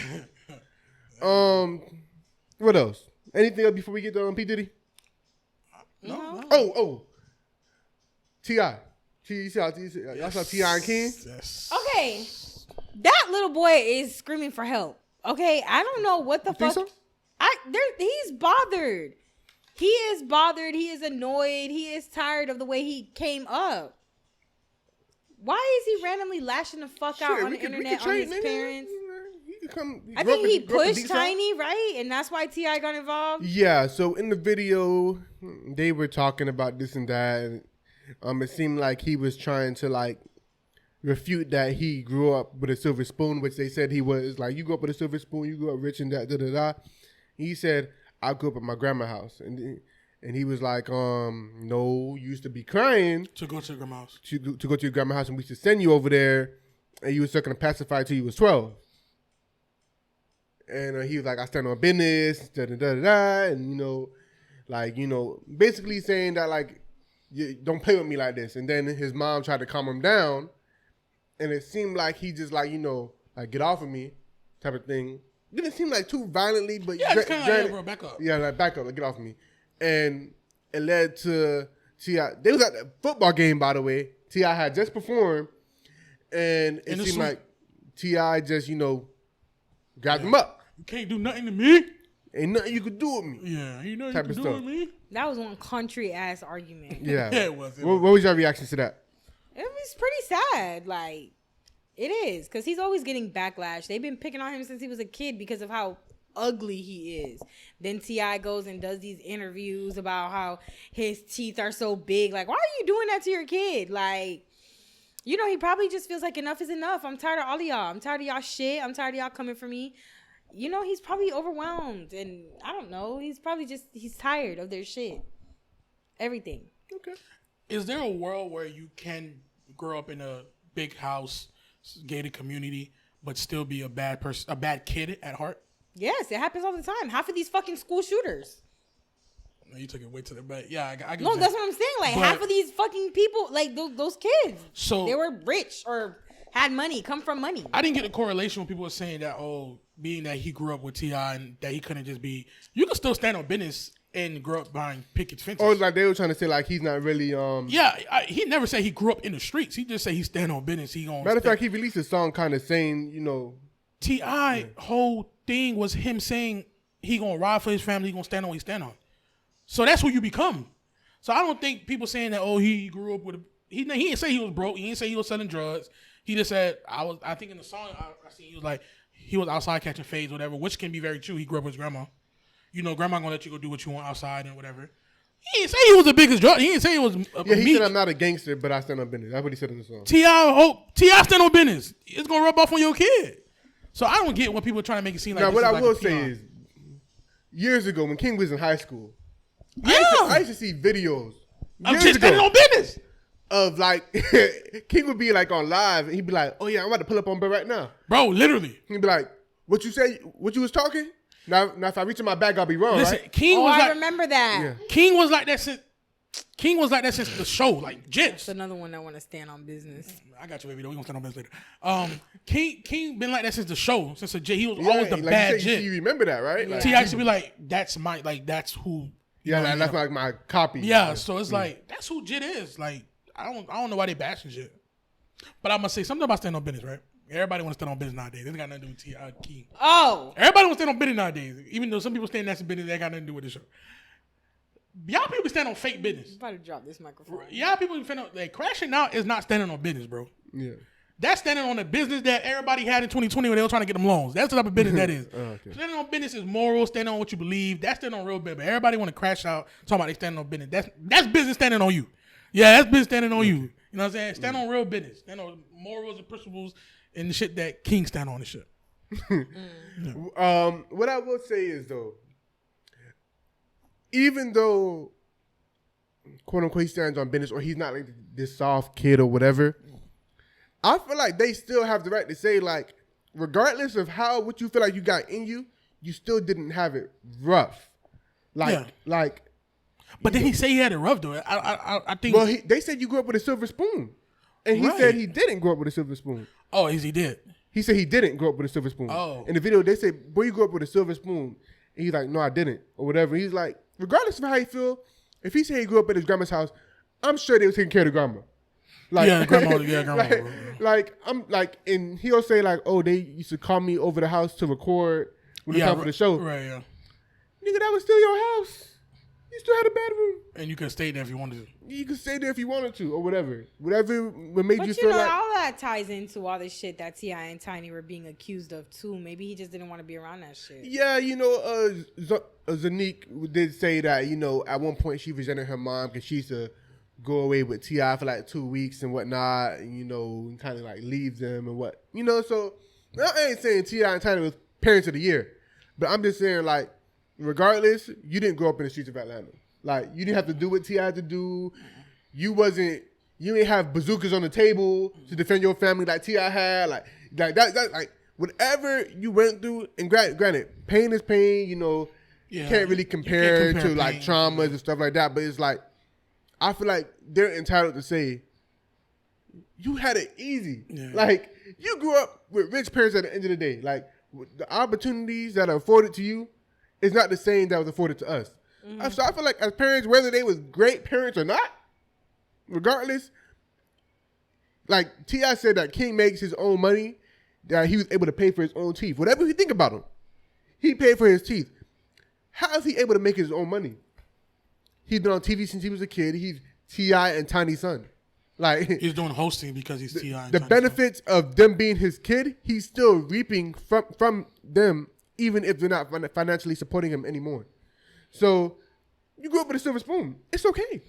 What else? Anything else before we get to P Diddy? No. Oh. T.I. Y'all saw T.I. and King? Yes. Okay. That little boy is screaming for help. Okay, I don't know what the fuck. So? He's bothered. He is bothered. He is annoyed. He is tired of the way he came up. Why is he randomly lashing the fuck out on the internet on his parents? I think he pushed Tiny, right? And that's why T.I. got involved? Yeah, so in the video, they were talking about this and that. And, it seemed like he was trying to, like, refute that he grew up with a silver spoon, which they said he was. Like, you grew up with a silver spoon, you grew up rich and that, da-da-da. He said, I grew up at my grandma's house. And he was like, no, you used to be crying. To go to your grandma's house. To go to your grandma's house, and we used to send you over there, and you were stuck in a pacifier till you was 12. And he was like, I stand on business, da da da da, and basically saying that like, you don't play with me like this. And then his mom tried to calm him down, and it seemed like he just like like get off of me, type of thing. Didn't seem like too violently, but yeah, it's kind of like, bro, back up. Yeah, like back up, like get off of me, and it led to T.I. They was at the football game, by the way. T.I. had just performed, and it seemed like T.I. just grabbed him up. You can't do nothing to me. Ain't nothing you could do with me. Yeah, ain't nothing you can do with me. That was one country ass argument. Yeah, yeah, it was. What was your reaction to that? It was pretty sad. Like, it is. Because he's always getting backlash. They've been picking on him since he was a kid because of how ugly he is. Then T.I. goes and does these interviews about how his teeth are so big. Like, why are you doing that to your kid? Like, he probably just feels like enough is enough. I'm tired of all of y'all. I'm tired of y'all shit. I'm tired of y'all coming for me. He's probably overwhelmed. And I don't know. He's probably he's tired of their shit. Everything. Okay. Is there a world where you can grow up in a big house, gated community, but still be a bad person, a bad kid at heart? Yes, it happens all the time. Half of these fucking school shooters. No, you took it way to the back. Yeah, I no, that's what I'm saying. Like, half of these fucking people, like those kids, they were rich or had money, come from money. I didn't get the correlation when people were saying that, being that he grew up with T.I. and that he couldn't just be, you can still stand on business and grow up behind picket fences. Or like they were trying to say like he's not really he never said he grew up in the streets. He just said he stand on business. Matter of fact, he released a song kind of saying, T.I. whole thing was him saying he gonna ride for his family, he gonna stand on what he stand on. So that's who you become. So I don't think people saying that he grew up with he didn't say he was broke. He didn't say he was selling drugs. He just said I think in the song I see he was like he was outside catching fades, whatever, which can be very true. He grew up with his grandma. Grandma gonna let you go do what you want outside and whatever. He didn't say he was the biggest drug. He didn't say he was. He said I'm not a gangster, but I stand on business. That's what he said in the song. T.I. stand on business. It's gonna rub off on your kid. So I don't get what people are trying to make it seem like. Now, what I will say is, years ago when King was in high school, I used to see videos. I'm just standing on business. Of like, King would be like on live, and he'd be like, "Oh yeah, I'm about to pull up on bro right now." Bro, literally. He'd be like, "What you say? What you was talking?" Now if I reach in my bag, I'll be wrong. Listen, right? King was I remember that. Yeah. King was like that since the show, like Jits. That's another one that want to stand on business. I got you, baby. We gonna stand on business later. King been like that since the show, since the J. He was always the bad Jit. You remember that, right? Like, T.I. used to be like, that's who. That's like my copy. Yeah, so it's like that's who Jit is. Like I don't know why they bashing shit, but I'm gonna say something about standing on business, right? Everybody want to stand on business nowadays. It got nothing to do with T.I. King. Oh. Everybody want to stand on business nowadays. Even though some people stand on business, that got nothing to do with the show. Y'all people stand on fake business. I'm about to drop this microphone. Y'all people stand on, like, crashing out is not standing on business, bro. Yeah. That's standing on the business that everybody had in 2020 when they were trying to get them loans. That's the type of business that is. Okay. Standing on business is moral, standing on what you believe. That's standing on real business. But everybody want to crash out talking about they standing on business. That's business standing on you. Yeah, that's business standing on you. You know what I'm saying? Stand on real business. Stand on morals and principles and the shit that King stand on and shit. What I will say is, though, even though, quote unquote, he stands on business or he's not like this soft kid or whatever, I feel like they still have the right to say, like, regardless of what you feel like you got in you, you still didn't have it rough. But then he say he had it rough, though. I think. Well, they said you grew up with a silver spoon. And he said he didn't grow up with a silver spoon. Oh, he did? He said he didn't grow up with a silver spoon. Oh. In the video, they said, boy, you grew up with a silver spoon. And he's like, no, I didn't. Or whatever. He's like, regardless of how you feel, if he said he grew up at his grandma's house, I'm sure they was taking care of the grandma. Like, grandma. And he'll say like, oh, they used to call me over the house to record when they come for the show. Right, yeah. Nigga, that was still your house. You still had a bedroom. And you could stay there if you wanted to. You could stay there if you wanted to or whatever. Whatever made you feel like. All that ties into all this shit that T.I. and Tiny were being accused of too. Maybe he just didn't want to be around that shit. Yeah, Zanique did say that, at one point she resented her mom because she used to go away with T.I. for like 2 weeks and whatnot, and kind of like leave them and what. So I ain't saying T.I. and Tiny was parents of the year. But I'm just saying, like, regardless, you didn't grow up in the streets of Atlanta. Like, you didn't have to do what T.I. had to do. You didn't have bazookas on the table to defend your family like T.I. had. Like that, like whatever you went through, and granted, pain is pain. You know, you can't really compare to pain, like traumas and stuff like that. But it's like, I feel like they're entitled to say, you had it easy. Yeah. Like, you grew up with rich parents at the end of the day. Like, the opportunities that are afforded to you is not the same that was afforded to us. Mm-hmm. So I feel like as parents, whether they was great parents or not, regardless, like T.I. said that King makes his own money, that he was able to pay for his own teeth. Whatever you think about him, he paid for his teeth. How is he able to make his own money? He's been on TV since he was a kid. He's T.I. and Tiny's son. Like, he's doing hosting because he's T.I. The benefits of them being his kid, he's still reaping from them, even if they're not financially supporting him anymore. So, you grew up with a silver spoon. It's okay.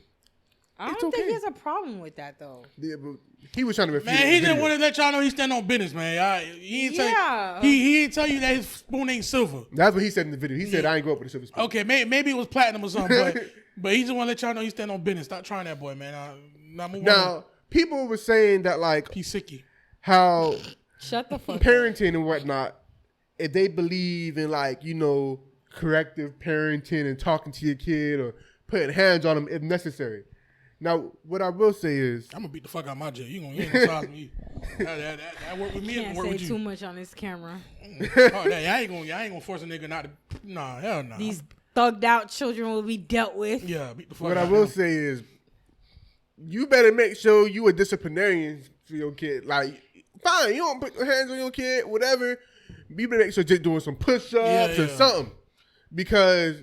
I don't think he has a problem with that, though. Yeah, but he was trying to refute. Man, he just wanted to let y'all know he stand on business, man. He didn't tell you that his spoon ain't silver. That's what he said in the video. He said, I ain't grew up with a silver spoon. Okay, maybe it was platinum or something, but he just want to let y'all know he stand on business. Stop trying that boy, man. Now, people were saying that, like, he's sicky. How shut the fuck parenting and whatnot, if they believe in, like, you know, corrective parenting and talking to your kid or putting hands on them if necessary. Now, what I will say is, I'm gonna beat the fuck out of my J. You ain't gonna size me. That work with me. Can't work say with you. Too much on this camera. I ain't gonna force a nigga not to. Nah, hell no. These thugged out children will be dealt with. Yeah, beat the fuck what out I will say is, you better make sure you a disciplinarian for your kid. Like, fine, you don't put your hands on your kid, whatever. You better make sure just doing some push-ups or something, because.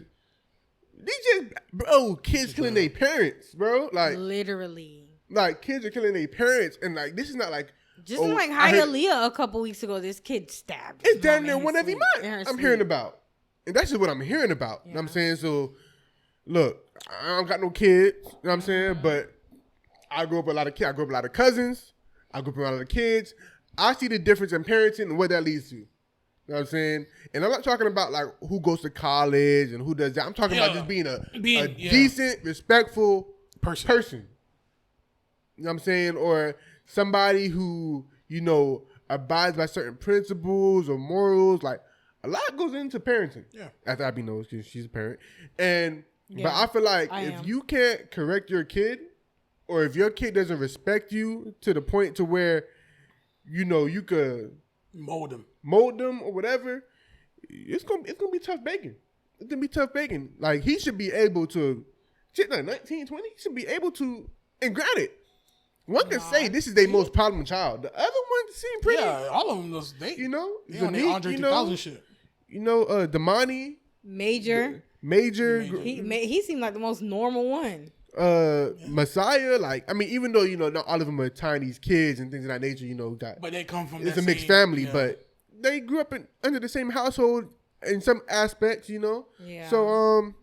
Kids killing their parents, bro. Like, literally. Like, kids are killing their parents, and like, this is not like. Just like Hialeah a couple weeks ago, this kid stabbed. It's damn near one every month. I'm hearing about, and that's just what I'm hearing about. Yeah. You know what I'm saying? So, look, I don't got no kids. You know what I'm saying? But I grew up with a lot of kids. I grew up with a lot of cousins. I grew up with a lot of kids. I see the difference in parenting and what that leads to. You know what I'm saying? And I'm not talking about, like, who goes to college and who does that. I'm talking about just being a decent, respectful person. You know what I'm saying? Or somebody who, you know, abides by certain principles or morals. Like, a lot goes into parenting. Yeah. After Abby knows, because she's a parent. But I feel like if you can't correct your kid, or if your kid doesn't respect you to the point to where, you know, you could mold them or whatever, it's gonna be tough baking. It's gonna be tough baking. Like, he should be able to, shit, like 19, 20, he should be able to, and granted, one can say this is their most problem child. The other ones seem pretty. Yeah, all of them, you know, they on the Andre 3000 shit. You know, Damani. Major. He seemed like the most normal one. Messiah, like, I mean, even though, you know, not all of them are Chinese kids and things of that nature, you know, but they come from it's a mixed family, but they grew up under the same household in some aspects, you know. Yeah. So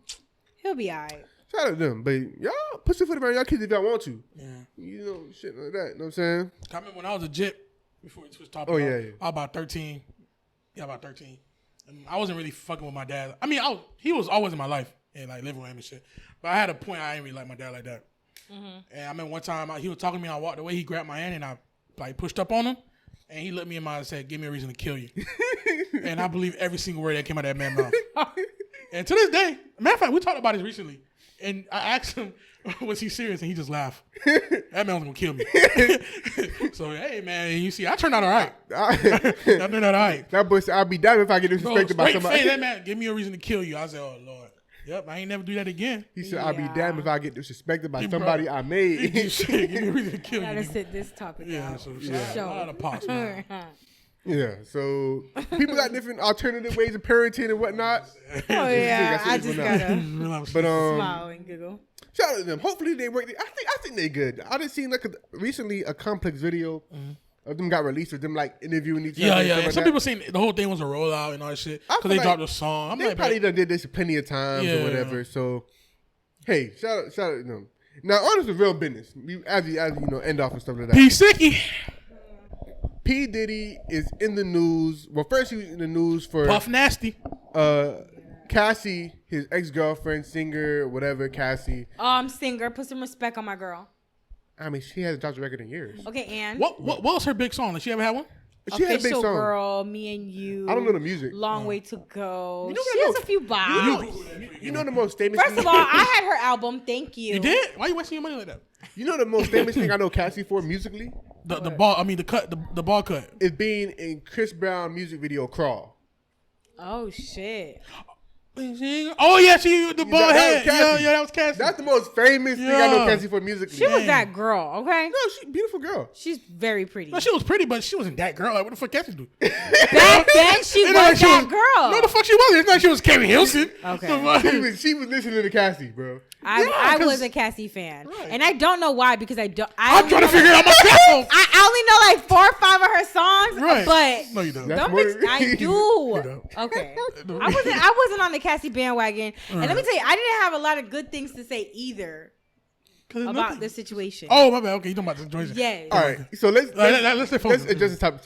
he'll be alright. Shout out to them, but y'all put your foot around y'all kids if y'all want to. Yeah. You know, shit like that. You know what I'm saying? I remember when I was a jip before we switched topics. Oh yeah. I was about 13. Yeah, about 13. And I wasn't really fucking with my dad. I mean, he was always in my life and like living with him and shit. But I had a point I didn't really like my dad like that. Mm-hmm. And I remember one time he was talking to me and I walked away. He grabbed my hand and I like pushed up on him. And he looked me in my eye and said, "Give me a reason to kill you." And I believe every single word that came out of that man's mouth. And to this day, matter of fact, we talked about this recently. And I asked him, was he serious? And he just laughed. That man was going to kill me. So, hey, man, you see, I turned out all right. I turned out all right. That boy said, I'll be damned if I get disrespected by somebody. Face, that man, give me a reason to kill you. I said, oh, Lord. Yep, I ain't never do that again. He said, I'll be damned if I get disrespected by somebody I made. Give me a reason to kill you. I gotta sit this topic out. So shout out to man. Yeah, so people got different alternative ways of parenting and whatnot. Oh yeah, I just gotta smile and giggle. Shout out to them. Hopefully they work. I think they're good. I just seen like recently a complex video of them got released with them like interviewing each other. Yeah. Some people saying the whole thing was a rollout and all that shit because they dropped a song. They probably done did this plenty of times or whatever. So hey, shout out to them. Now on to real business. As you know, end off and stuff like that. P Sicky. P Diddy is in the news. Well, first he was in the news for Puff Nasty. Cassie, his ex-girlfriend, singer, whatever, Cassie. Singer. Put some respect on my girl. I mean, she hasn't dropped a record in years. Okay, and what was her big song? Did she ever have one? She had a big Official song. Girl, Me and You. I don't know the music. Long Way to Go. You know She has a few vibes. You know the most famous. First of all, I had her album. Thank you. You did? Why you wasting your money like that? You know the most famous thing I know Cassie for musically? The ball. I mean the ball cut. Is being in Chris Brown music video Crawl. Oh shit. Oh yeah, the ball head. Yeah, that was Cassie. That's the most famous thing I know Cassie for musically. She was that girl, okay? No, she's a beautiful girl. She's very pretty. No, she was pretty, but she wasn't that girl. Like, what the fuck Cassie do? Back then, she was that girl. No, the fuck she wasn't. It's not like she was Carrie Hilson. Okay. She was listening to Cassie, bro. I was a Cassie fan, right. And I don't know why because I'm trying to figure it out myself. I only know like 4 or 5 of her songs, right? But no, you don't. I do. Okay, I wasn't on the Cassie bandwagon, and let me tell you, I didn't have a lot of good things to say either about the situation. Oh my bad. Okay, you talking about the situation? Yes. All right, so let's let's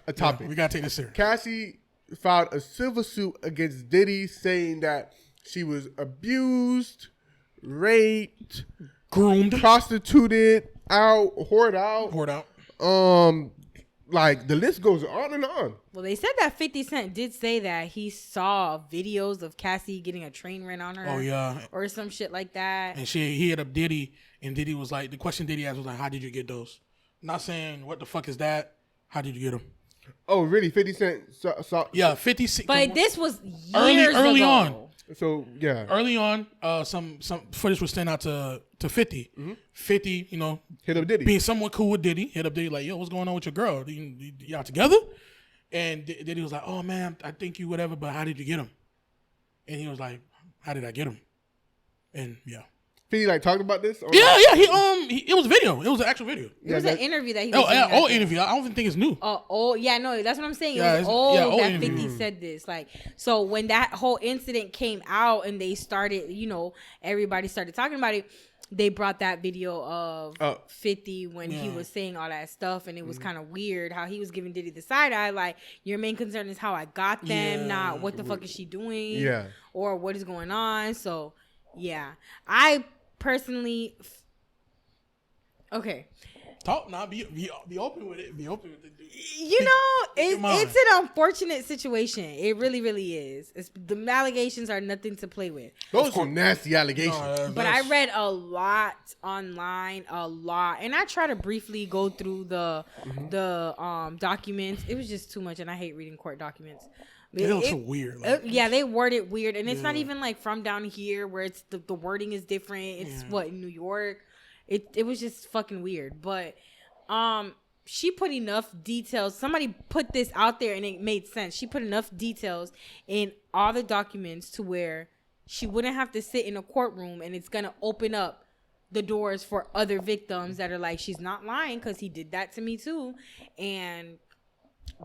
a topic. We gotta take this serious. Cassie filed a civil suit against Diddy, saying that she was abused, raped, groomed, prostituted, whored out. Like the list goes on and on. Well, they said that 50 Cent did say that he saw videos of Cassie getting a train ran on her. Oh yeah, or some shit like that. And he hit up Diddy, and Diddy was like, the question Diddy asked was like, "How did you get those?" Not saying what the fuck is that. How did you get them? Oh really? 50 Cent saw yeah, 50 Cent. But this was years early ago. on. So yeah, early on, some footage was sent out to 50. Mm-hmm. 50, hit up Diddy, being somewhat cool with Diddy. Hit up Diddy like, "Yo, what's going on with your girl? Y'all together?" And Diddy was like, "Oh man, I think you whatever, but how did you get him?" And he was like, "How did I get him?" And yeah. 50 like talked about this? Yeah. It was a video. It was an actual video. It was an interview that he was doing. Old interview. I don't even think it's new. Yeah, no, that's what I'm saying. It was old that 50 said this. Like, so when that whole incident came out and they started, everybody started talking about it, they brought that video of 50 when he was saying all that stuff, and it was kind of weird how he was giving Diddy the side eye, like, your main concern is how I got them, not what the fuck is she doing, or what is going on. So, yeah, I personally, okay. Talk now. Be open with it. Be open with it. It's an unfortunate situation. It really, really is. The allegations are nothing to play with. Those are nasty allegations. But I read a lot online, and I try to briefly go through the documents. It was just too much, and I hate reading court documents. It looks so weird. They word it weird, and it's not even like from down here where it's the wording is different. It's in New York. It was just fucking weird, but she put enough details. Somebody put this out there and it made sense. She put enough details in all the documents to where she wouldn't have to sit in a courtroom, and it's gonna open up the doors for other victims that are like, she's not lying because he did that to me too. And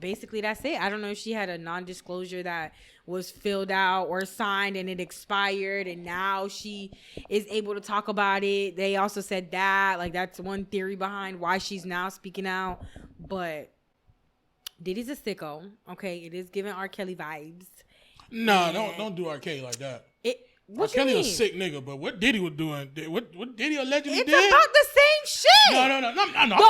basically that's it. I don't know if she had a non-disclosure that was filled out or signed and it expired, and now she is able to talk about it. They also said that, like, that's one theory behind why she's now speaking out. But Diddy's a sicko. Okay, it is giving R. Kelly vibes. No, don't do R. Kelly like that. R. Kelly a sick nigga, but what Diddy was doing, what Diddy allegedly did? It's about the same shit. No. I'm not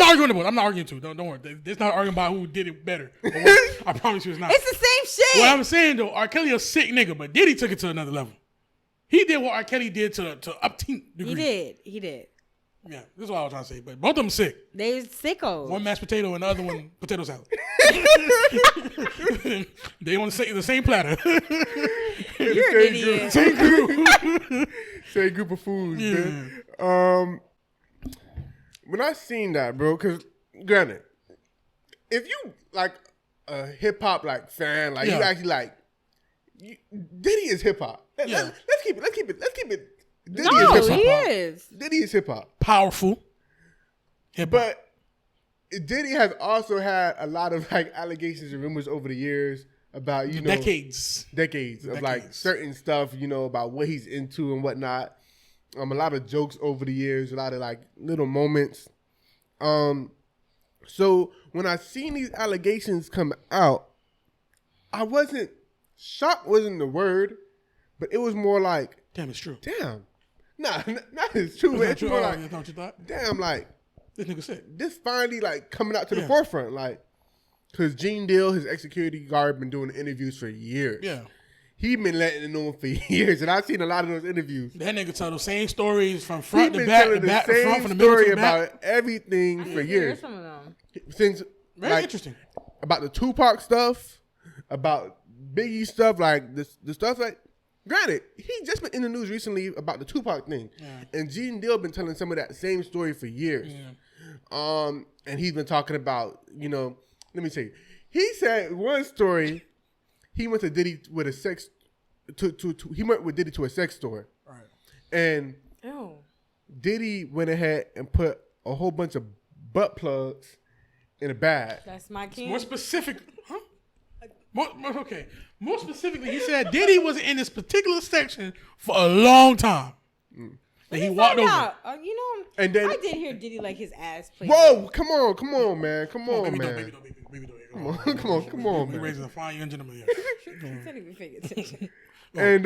arguing about it. I'm not arguing too. Don't worry. It's not arguing about who did it better. I promise you it's not. It's the same shit. What I'm saying though, R. Kelly a sick nigga, but Diddy took it to another level. He did what R. Kelly did to upteen degree. He did. Yeah, this is what I was trying to say. But both of them sick. They sickos. One mashed potato and the other one potato salad. They on the same platter. You're an idiot. Same group of foods, man. When I seen that, bro, because granted, if you like a hip hop like fan, like you actually like, Diddy is hip hop. Let's keep it. Diddy is. Diddy is hip hop. Powerful. Hip-hop. But Diddy has also had a lot of like allegations and rumors over the years about decades of like certain stuff, about what he's into and whatnot. A lot of jokes over the years, a lot of like little moments. So when I seen these allegations come out, I wasn't shocked. Wasn't the word, but it was more like, damn, it's true. Damn. Nah, not it's true. It's more like, that's what you thought? Damn, like this nigga said this finally like coming out to the forefront. Like, Because Gene Deal, his ex-security guard, been doing interviews for years. Yeah. He been letting it know for years, and I've seen a lot of those interviews. That nigga tell the same stories from front to He been back, telling the back, the the front, same from the middle to story the back. about everything for years. Some of them. Since Very interesting. About the Tupac stuff, about Biggie stuff, like the stuff like. Granted, he just been in the news recently about the Tupac thing, and Gene Deal been telling some of that same story for years. Yeah. And he's been talking about, let me say, he said one story. He went to Diddy with a sex. He went with Diddy to a sex store, right? And Diddy went ahead and put a whole bunch of butt plugs in a bag. That's my king. More specific, huh? More specifically, he said Diddy was in this particular section for a long time. And he walked over. And then I did hear Diddy like his ass played. Whoa, come on, man. Come on, baby, man. Baby, Come on, we man. raising a fine engine over here. Can't even pay attention. And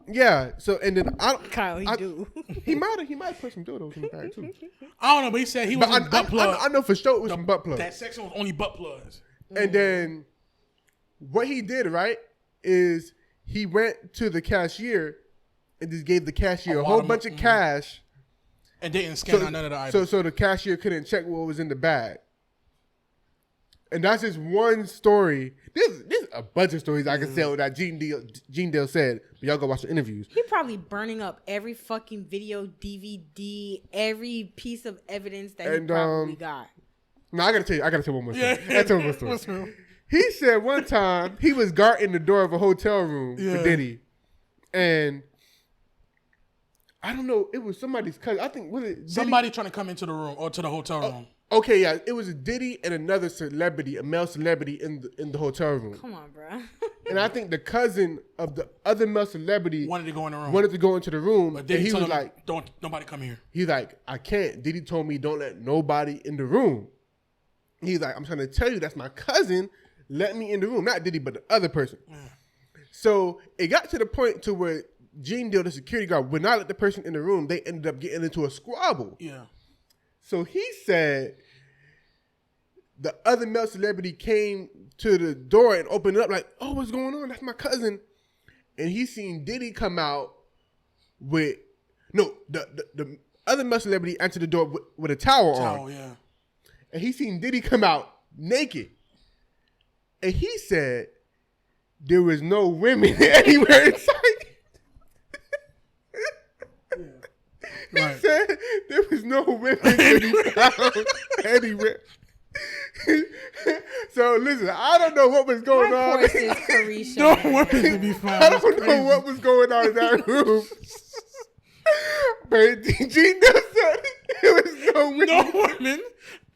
yeah. So and then Kyle, he might put some dildos in the bag too. I don't know, but he said he was in butt plugs. I know for sure it was some butt plugs. That section was only butt plugs. And then what he did, right, is he went to the cashier and just gave the cashier a whole bunch of cash. And didn't scan on none of the items. So the cashier couldn't check what was in the bag. And that's just one story. There's a bunch of stories I can tell that Gene Deal said. But y'all go watch the interviews. He probably burning up every fucking video, DVD, every piece of evidence that he probably got. No, I gotta tell you one more story. I gotta tell you one more story. He said one time he was guarding the door of a hotel room for Diddy. And I don't know, it was somebody's cousin. I think, was it Diddy? Somebody trying to come into the room or to the hotel room. Okay, yeah, it was a Diddy and another celebrity, a male celebrity in the hotel room. Come on, bro. And I think the cousin of the other male celebrity wanted to go in the room. Wanted to go into the room, but and he was like, "Don't nobody come here." He's like, "I can't." Diddy told me don't let nobody in the room. He's like, "I'm trying to tell you that's my cousin. Let me in the room, not Diddy, but the other person." So it got to the point to where Gene Deal, the security guard, would not let the person in the room. They ended up getting into a squabble. Yeah. So he said the other male celebrity came to the door and opened it up like, "Oh, what's going on? That's my cousin." And he seen Diddy come out with, the other male celebrity entered the door with a towel on. Yeah. And he seen Diddy come out naked. And he said there was no women anywhere in sight. He said there was no women to be found anywhere. So listen, I don't know what was going on. No women to be found. I don't know what was going on in that room. But Gene Deal said there was no women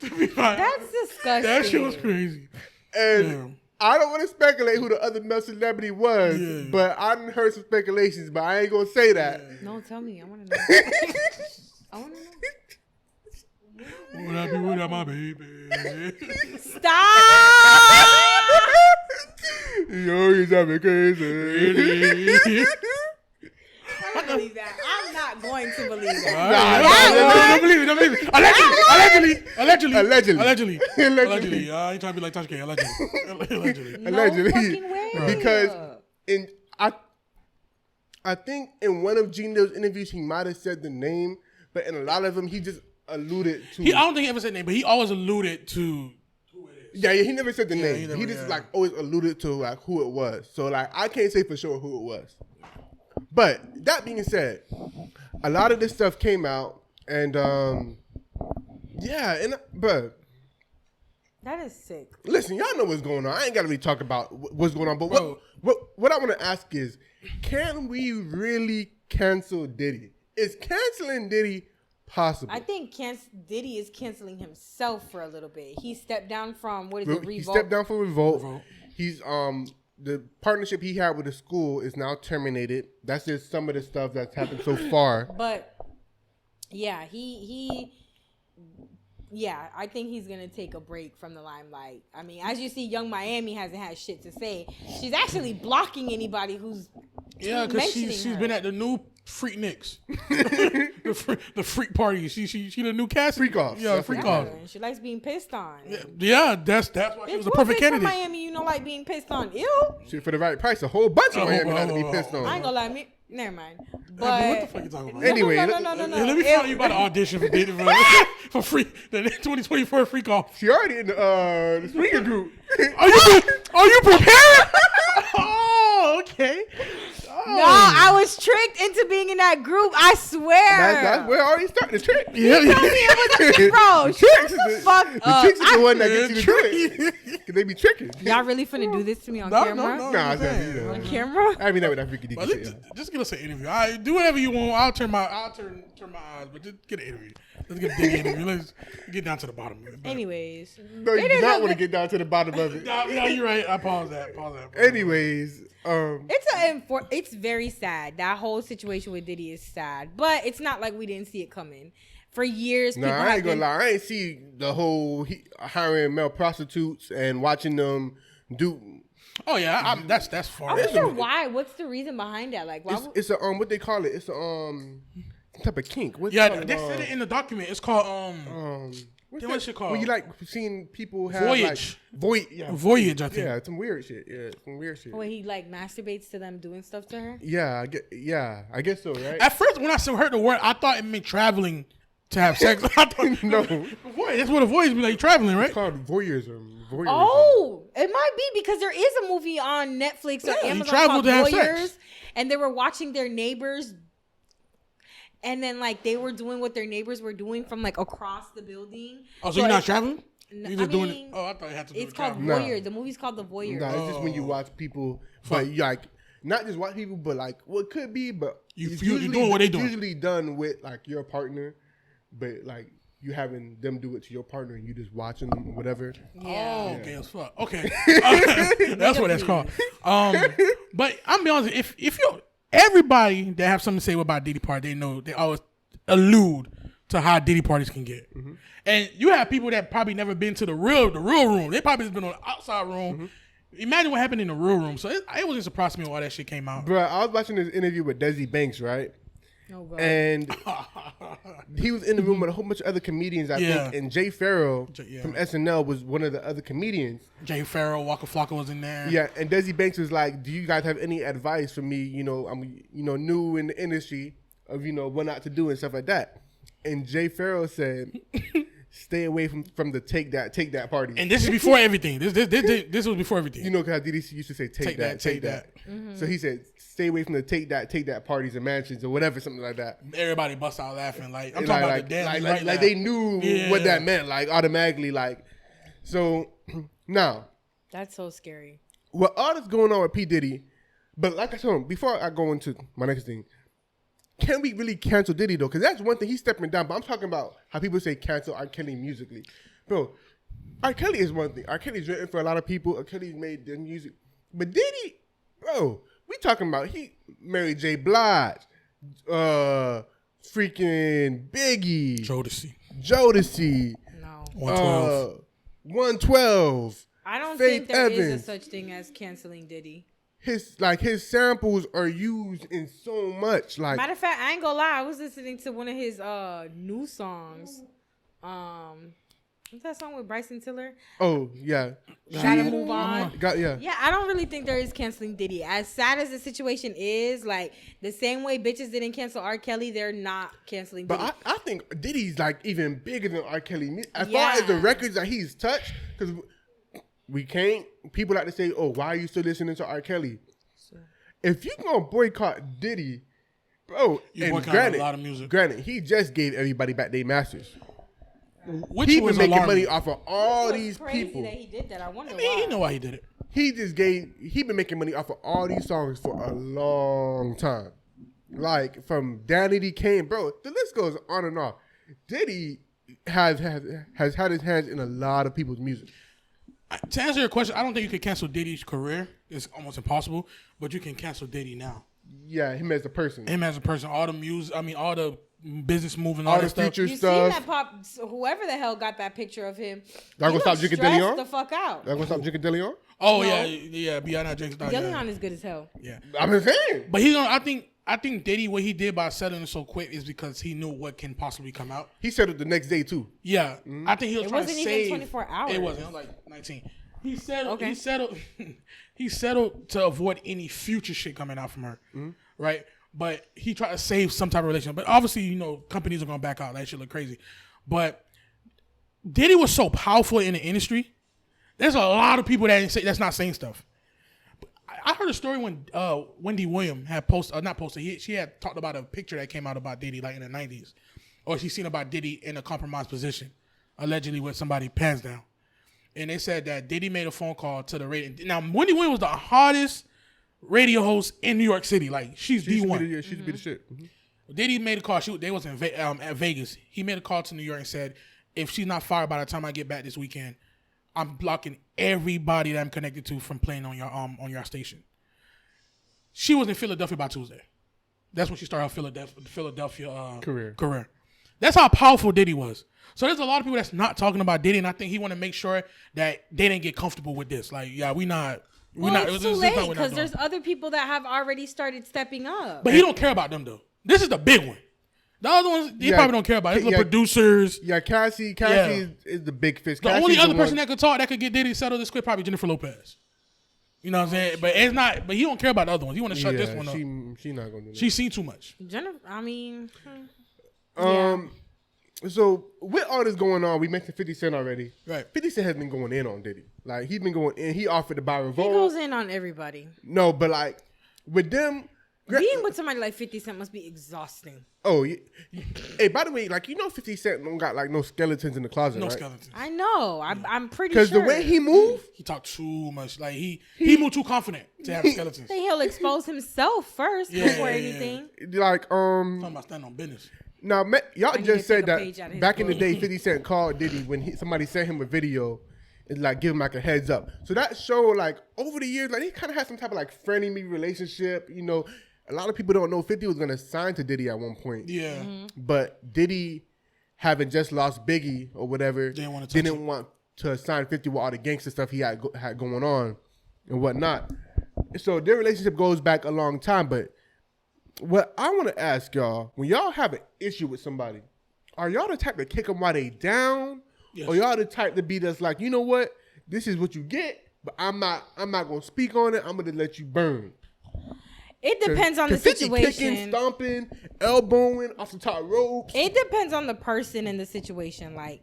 to be found. That's disgusting. That shit was crazy. And I don't want to speculate who the other male celebrity was, but I done heard some speculations, but I ain't gonna say that. No, tell me. I want to know. I want to know. Would I be without my baby? Stop! Yo, you drive me crazy. I don't believe that. I'm not going to believe that. Don't believe it. Allegedly. I ain't trying to be like Tasha K. Allegedly. Allegedly. No fucking way. Because I think in one of Gene Deal's interviews he might have said the name, but in a lot of them he just alluded to. I don't think he ever said the name, but he always alluded to who it is. Yeah, he never said the name. He just like always alluded to like who it was. So like I can't say for sure who it was. But that being said, a lot of this stuff came out, and but that is sick. Listen, y'all know what's going on. I ain't gotta really talk about what's going on. But what I want to ask is, can we really cancel Diddy? Is canceling Diddy possible? I think Diddy is canceling himself for a little bit. He stepped down from Revolt. He stepped down from Revolt. He's the partnership he had with the school is now terminated. That's just some of the stuff that's happened so far. But yeah, I think he's gonna take a break from the limelight. I mean, as you see, Young Miami hasn't had shit to say. She's actually blocking anybody who's because she's been at the new Freak Nicks. the freak party. She the new cast. Freak off. Yeah, freak off. She likes being pissed on. Yeah, that's why she was a perfect candidate. From Miami, you know, like being pissed on. Ew. Shit, for the right price, a whole bunch of Miami had to be pissed on. I ain't gonna lie, never mind. But what the fuck you talking about? Anyway, no. Let me find out you about to audition for dating for free the 2024 freak off. She already in the speaker group. Are you prepared? Oh, okay. No, I was tricked into being in that group. I swear. That's where I already started the trick. Yeah. Bro, shut the fuck up. The tricks is the one that gets you to do it. Cause they be tricking. Y'all really finna do this to me on camera? No. Nah, it's not me. On camera? I mean that with that freaky Well, shit. just give us an interview. Do whatever you want. I'll turn my eyes, but just get an interview. Let's get a big interview. Let's get down to the bottom of it. Anyways. No, you do not want to get down to the bottom of it. No, you're right. I pause that. Anyways, It's very sad. That whole situation with Diddy is sad, but it's not like we didn't see it coming. For years, people I ain't gonna lie. I ain't see the whole hiring male prostitutes and watching them do. Oh yeah, that's far. I wonder why. What's the reason behind that? Like, why? It's a what they call it. It's a some type of kink. What they said it in the document. It's called what's it called? When you like seeing people have Voyage. Voyage. I think. Yeah, some weird shit. Yeah, some weird shit. When he like masturbates to them doing stuff to her. Yeah, I guess so. Right. At first, when I heard the word, I thought it meant traveling to have sex. I thought, no, that's what a voyage means. Like traveling, right? It's called voyeurism. Oh, it might be because there is a movie on Netflix or Amazon called Voyeurs, and they were watching their neighbors. And then, like, they were doing what their neighbors were doing from, like, across the building. Oh, so you're not traveling? You're just doing it? Oh, I thought it had to do with it's called traveling. Voyeur. The movie's called The Voyeur. No, it's just when you watch people, but you like, not just watch people, but, like, what could be, but you're doing what they doing. Usually done with, like, your partner, but, like, you having them do it to your partner and you just watching them or whatever. Yeah. Oh, okay, as fuck. Okay. That's what that's called. But I'm be honest, if you're, everybody that have something to say about Diddy party, they know, they always allude to how Diddy parties can get. Mm-hmm. And you have people that probably never been to the real room. They probably just been on the outside room. Mm-hmm. Imagine what happened in the real room. So it wasn't surprised to me why that shit came out. Bro, I was watching this interview with Desi Banks, right? Oh, God. And he was in the room with a whole bunch of other comedians, I think. And Jay Farrell from SNL was one of the other comedians. Jay Farrell, Waka Flocka was in there. Yeah, and Desi Banks was like, "Do you guys have any advice for me? You know, I'm new in the industry of what not to do and stuff like that." And Jay Farrell said, "Stay away from the take that party." And this is before everything. This was before everything. You know, because Diddy used to say take that. Mm-hmm. So he said, "Stay away from the take that parties and mansions or whatever, something like that." Everybody bust out laughing. Like I'm talking about the damn like they knew what that meant, like automatically, like. So now, that's so scary. Well, all that's going on with P Diddy, but like I said, before I go into my next thing, can we really cancel Diddy though? Because that's one thing, he's stepping down. But I'm talking about how people say cancel R. Kelly musically, bro. R. Kelly is one thing. R. Kelly's written for a lot of people. R. Kelly's made the music, but Diddy, bro, we talking about he married J. Blige, freaking Biggie, Jodeci, no, 112. I don't Faith think there Evans. is a such thing as canceling Diddy. His samples are used in so much. Like, matter of fact, I ain't gonna lie. I was listening to one of his new songs. What's that song with Bryson Tiller? Oh yeah, Gotta Move On. Yeah, I don't really think there is canceling Diddy. As sad as the situation is, like the same way bitches didn't cancel R. Kelly, they're not canceling Diddy. But I think Diddy's like even bigger than R. Kelly. As far as the records that he's touched, because we can't. People like to say, "Oh, why are you still listening to R. Kelly?" If you gonna boycott Diddy, bro, you boycott a lot of music. Granted, he just gave everybody back their masters. Which he was been making alarming. money off of all these crazy people. That he did that. I wonder why. He know why he did it. He been making money off of all these songs for a long time. Like from Danity Kane, bro. The list goes on and on. Diddy has had his hands in a lot of people's music. To answer your question, I don't think you can cancel Diddy's career. It's almost impossible. But you can cancel Diddy now. Yeah, him as a person. All the music. I mean, all the business moving, all all the that future stuff. stuff. You seen that pop? Whoever the hell got that picture of him? Y'all gonna stop drinking DeLeon? The fuck out. Y'all gonna stop drinking DeLeon? Oh no. yeah. Beyond that drinks. DeLeon is good as hell. Yeah, I'm saying. But he's on. I think I think Diddy, what he did by settling so quick is because he knew what can possibly come out. He settled the next day too. Yeah, I think he was trying to save. It wasn't even 24 hours. It wasn't. It was like 19. He settled. Okay. He settled. He settled to avoid any future shit coming out from her, right? But he tried to save some type of relationship. But obviously, companies are gonna back out. That shit look crazy. But Diddy was so powerful in the industry. There's a lot of people that's not saying stuff. I heard a story when Wendy Williams had she had talked about a picture that came out about Diddy like in the 90s. Or she seen about Diddy in a compromised position, allegedly with somebody pants down. And they said that Diddy made a phone call to the radio. Now, Wendy Williams was the hardest radio host in New York City. Like, she's the one. She should be the shit. Mm-hmm. Diddy made a call. They was at Vegas. He made a call to New York and said, if she's not fired by the time I get back this weekend, I'm blocking everybody that I'm connected to from playing on your station. She was in Philadelphia by Tuesday. That's when she started her Philadelphia career. That's how powerful Diddy was. So there's a lot of people that's not talking about Diddy, and I think he want to make sure that they didn't get comfortable with this. Like, yeah, it's too late because there's other people that have already started stepping up. But he don't care about them though. This is the big one. The other ones, he probably don't care about. It's the producers. Yeah, Cassie is the big fish. The only other person that could get Diddy settled this quick probably Jennifer Lopez. You know what I'm saying? But it's not. But he don't care about the other ones. He want to shut this one up. She not gonna do that. She's seen too much. Jennifer, I mean. So with all this going on, we mentioned 50 Cent already. Right. 50 Cent has been going in on Diddy. Like, he's been going in. He offered to buy Revolt. He goes in on everybody. No, but like with them. Being with somebody like 50 Cent must be exhausting. Oh, yeah. Hey, by the way, like, 50 Cent don't got like no skeletons in the closet, right? No skeletons. I know. I'm pretty sure. Because the way he moved. He talked too much. Like, he moved too confident to have skeletons. He'll expose himself first before anything. Like, talking about standing on business. Now, y'all just said that back in the day, 50 Cent called Diddy when somebody sent him a video and like give him like a heads up. So that showed like over the years, like he kind of had some type of like frenemy relationship. A lot of people don't know 50 was gonna sign to Diddy at one point. Yeah. Mm-hmm. But Diddy, having just lost Biggie or whatever, didn't want to sign 50 with all the gangster stuff he had going on and whatnot. So their relationship goes back a long time, but what I want to ask y'all, when y'all have an issue with somebody, are y'all the type to kick them while they down? Yes. Or y'all the type to be just like, you know what? This is what you get, but I'm not going to speak on it. I'm going to let you burn. It depends on the situation. Kicking, stomping, elbowing off the top ropes. It depends on the person and the situation. Like,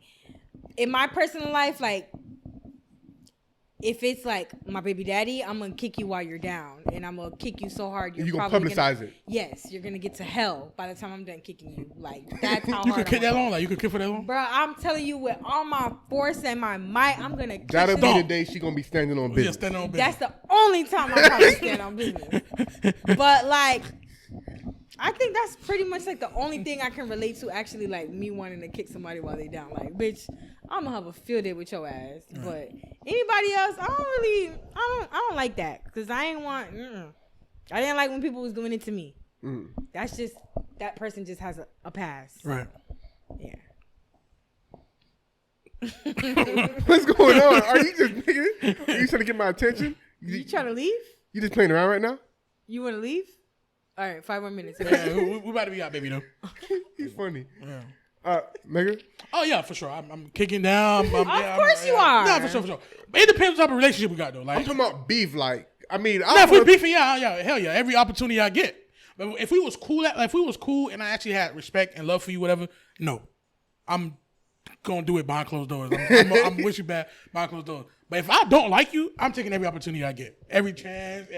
in my personal life, like, if it's like my baby daddy, I'm gonna kick you while you're down, and I'm gonna kick you so hard you're gonna probably publicize it. Yes, you're gonna get to hell by the time I'm done kicking you. Like, that's how you hard. Could kick that long. Like, you could kick for that long, bro. I'm telling you, with all my force and my might, I'm gonna kick. That'll be the day she gonna be standing on business. Yeah, standing on business. That's the only time I probably stand on business. But like, I think that's pretty much like the only thing I can relate to. Actually, like me wanting to kick somebody while they down. Like, bitch, I'm gonna have a field day with your ass. Right. But anybody else, I don't like that because I didn't like when people was doing it to me. That's just, that person just has a pass. Right. Yeah. What's going on? Are you just nigga? Are you trying to get my attention? You trying to leave? You just playing around right now? You want to leave? All right, 5 more minutes. Yeah, we about to be out, baby, though. He's funny. Yeah. Megan? Oh, yeah, for sure. I'm kicking down. Of course you are. No, for sure. But it depends what type of relationship we got, though. Like, I'm talking about beef. Like, I mean, if we beefing, yeah, hell yeah. Every opportunity I get. But if we was cool, and I actually had respect and love for you, whatever, no. I'm gonna do it behind closed doors. I'm wish you bad behind closed doors. But if I don't like you, I'm taking every opportunity I get. Every chance,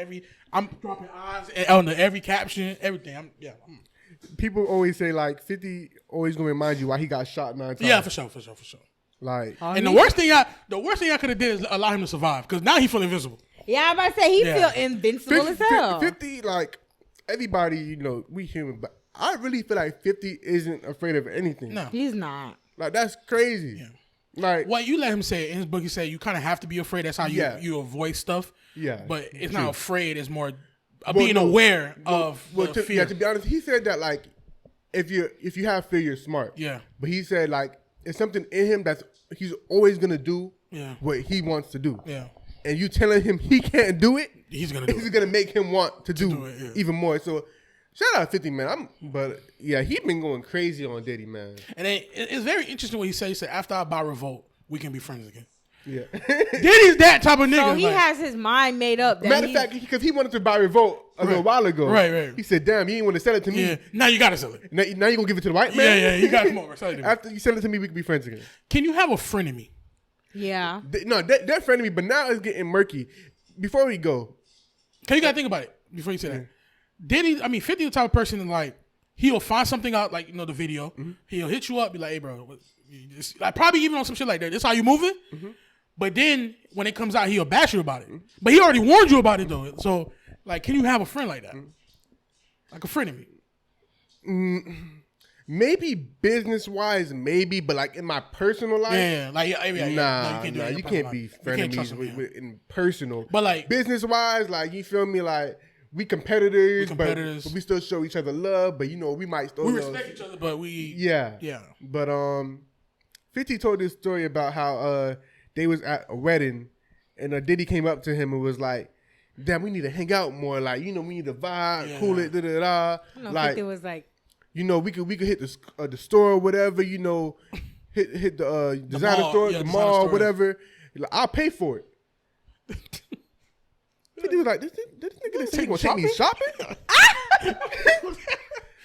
I'm dropping eyes on every caption, everything. People always say like 50 always gonna remind you why he got shot 9 times. Yeah, for sure. Like, and the worst thing I could have did is allow him to survive because now he feel invincible. Yeah, I'm about to say he feel invincible as hell. 50, like everybody, we human, but I really feel like 50 isn't afraid of anything. No, he's not. Like, that's crazy. Yeah. Like, well, you let him say it in his book. He said you kind of have to be afraid. That's how you avoid stuff. Yeah, but it's not afraid. It's more being aware of fear. Yeah, to be honest, he said that like if you have fear, you're smart. Yeah, but he said like it's something in him that's he's always gonna do. Yeah. What he wants to do. Yeah, and you telling him he can't do it, he's gonna do it's gonna make him want to do it even more. So Shout out 50, man. But yeah, he been going crazy on Diddy, man. And it's very interesting what he said. He said, after I buy Revolt, we can be friends again. Yeah. Diddy's that type of nigga. So he has his mind made up. Matter of fact, because he wanted to buy Revolt a little while ago. Right. He said, damn, you didn't want to sell it to me. Yeah. Now you got to sell it. Now you going to give it to the white man? Yeah. You got to come over. Sell it to me. After you sell it to me, we can be friends again. Can you have a friend in me? Yeah. No, they're friend of me, but now it's getting murky. Before we go. Because you got to think about it before you say that. Diddy, 50 the type of person like, he'll find something out, like, the video. Mm-hmm. He'll hit you up, be like, hey, bro. Like, probably even on some shit like that. This how you moving? Mm-hmm. But then when it comes out, he'll bash you about it. Mm-hmm. But he already warned you about it, though. So, like, can you have a friend like that? Mm-hmm. Like a friend of me? Maybe business-wise, maybe. But, like, in my personal life? Yeah. Nah, you can't be frenemies with in personal. But, like... Business-wise, like, you feel me? Like... We competitors, but we still show each other love. But we might still respect each other, but we yeah. But 50 told this story about how they was at a wedding, and Diddy came up to him and was like, "Damn, we need to hang out more. Like, we need to vibe, cool it, da da da." Like 50 was like, we could hit the store or whatever. Hit the designer store, the mall, whatever. Like, I'll pay for it. 50 was like, this nigga gonna take me shopping?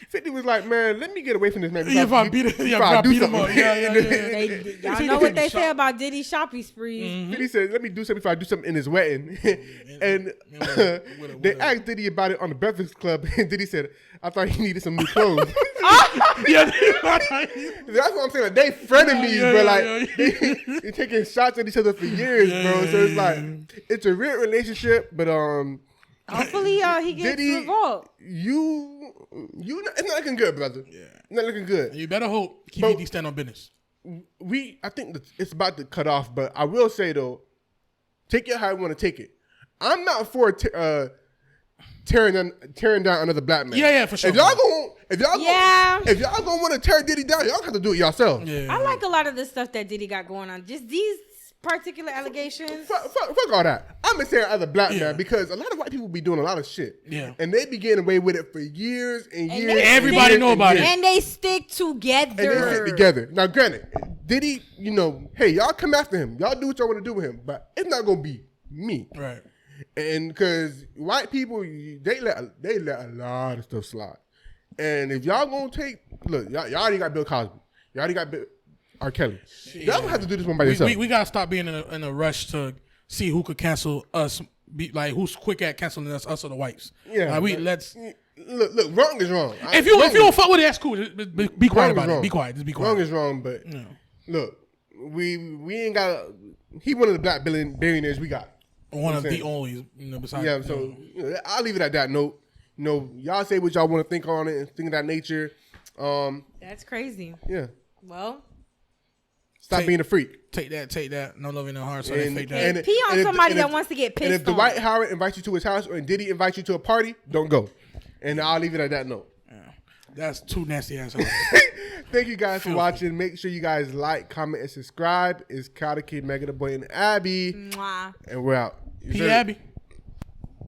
50 was like, man, let me get away from this man. If I beat him up. Y'all know what they say about Diddy shopping sprees. Mm-hmm. 50 said, let me do something if I do something in his wedding. And they asked Diddy about it on the Breakfast Club, and Diddy said, I thought he needed some new clothes. That's what I'm saying. Like, they frenemies, bro. Like, they taking shots at each other for years, bro. So it's like, it's a real relationship, but hopefully he gets Diddy, Revolt. It's not looking good, brother. Yeah, not looking good. You better hope Keke stand on business. I think that it's about to cut off, but I will say though, take it how you want to take it. I'm not for tearing down another black man. Yeah, for sure. If y'all gonna want to tear Diddy down, y'all have to do it yourself. Yeah. I like a lot of the stuff that Diddy got going on. Just these particular allegations. Fuck all that. I'm saying other black man because a lot of white people be doing a lot of shit. Yeah. And they be getting away with it for years and years. Everybody know about it. And they stick together. Now, granted, Diddy, hey, y'all come after him. Y'all do what y'all want to do with him. But it's not going to be me. Right. And because white people, they let a lot of stuff slide. And if y'all going to y'all already got Bill Cosby. Y'all already got R. Kelly. Y'all gonna have to do this one by yourself. We gotta stop being in a rush to see who could cancel us. Who's quick at canceling us or the whites. Yeah. Let's look. Wrong is wrong. If you don't fuck with it, that's cool. Be quiet about it. Be quiet. Just be quiet. Wrong is wrong, but look, we ain't got. He one of the black billionaires we got. One of the only. Besides. Yeah. So I'll leave it at that note. Y'all say what y'all want to think on it and think of that nature. That's crazy. Yeah. Well. Stop being a freak. Take that. No love in the heart. So and fake that. And pee on somebody that wants to get pissed on. And if Dwight Howard invites you to his house or Diddy invites you to a party, don't go. And I'll leave it at that note. Yeah. That's too nasty assholes. Thank you guys for watching. Make sure you guys like, comment, and subscribe. It's Keke, Megan the Boy, and Abby. Mwah. And we're out. P. Abby.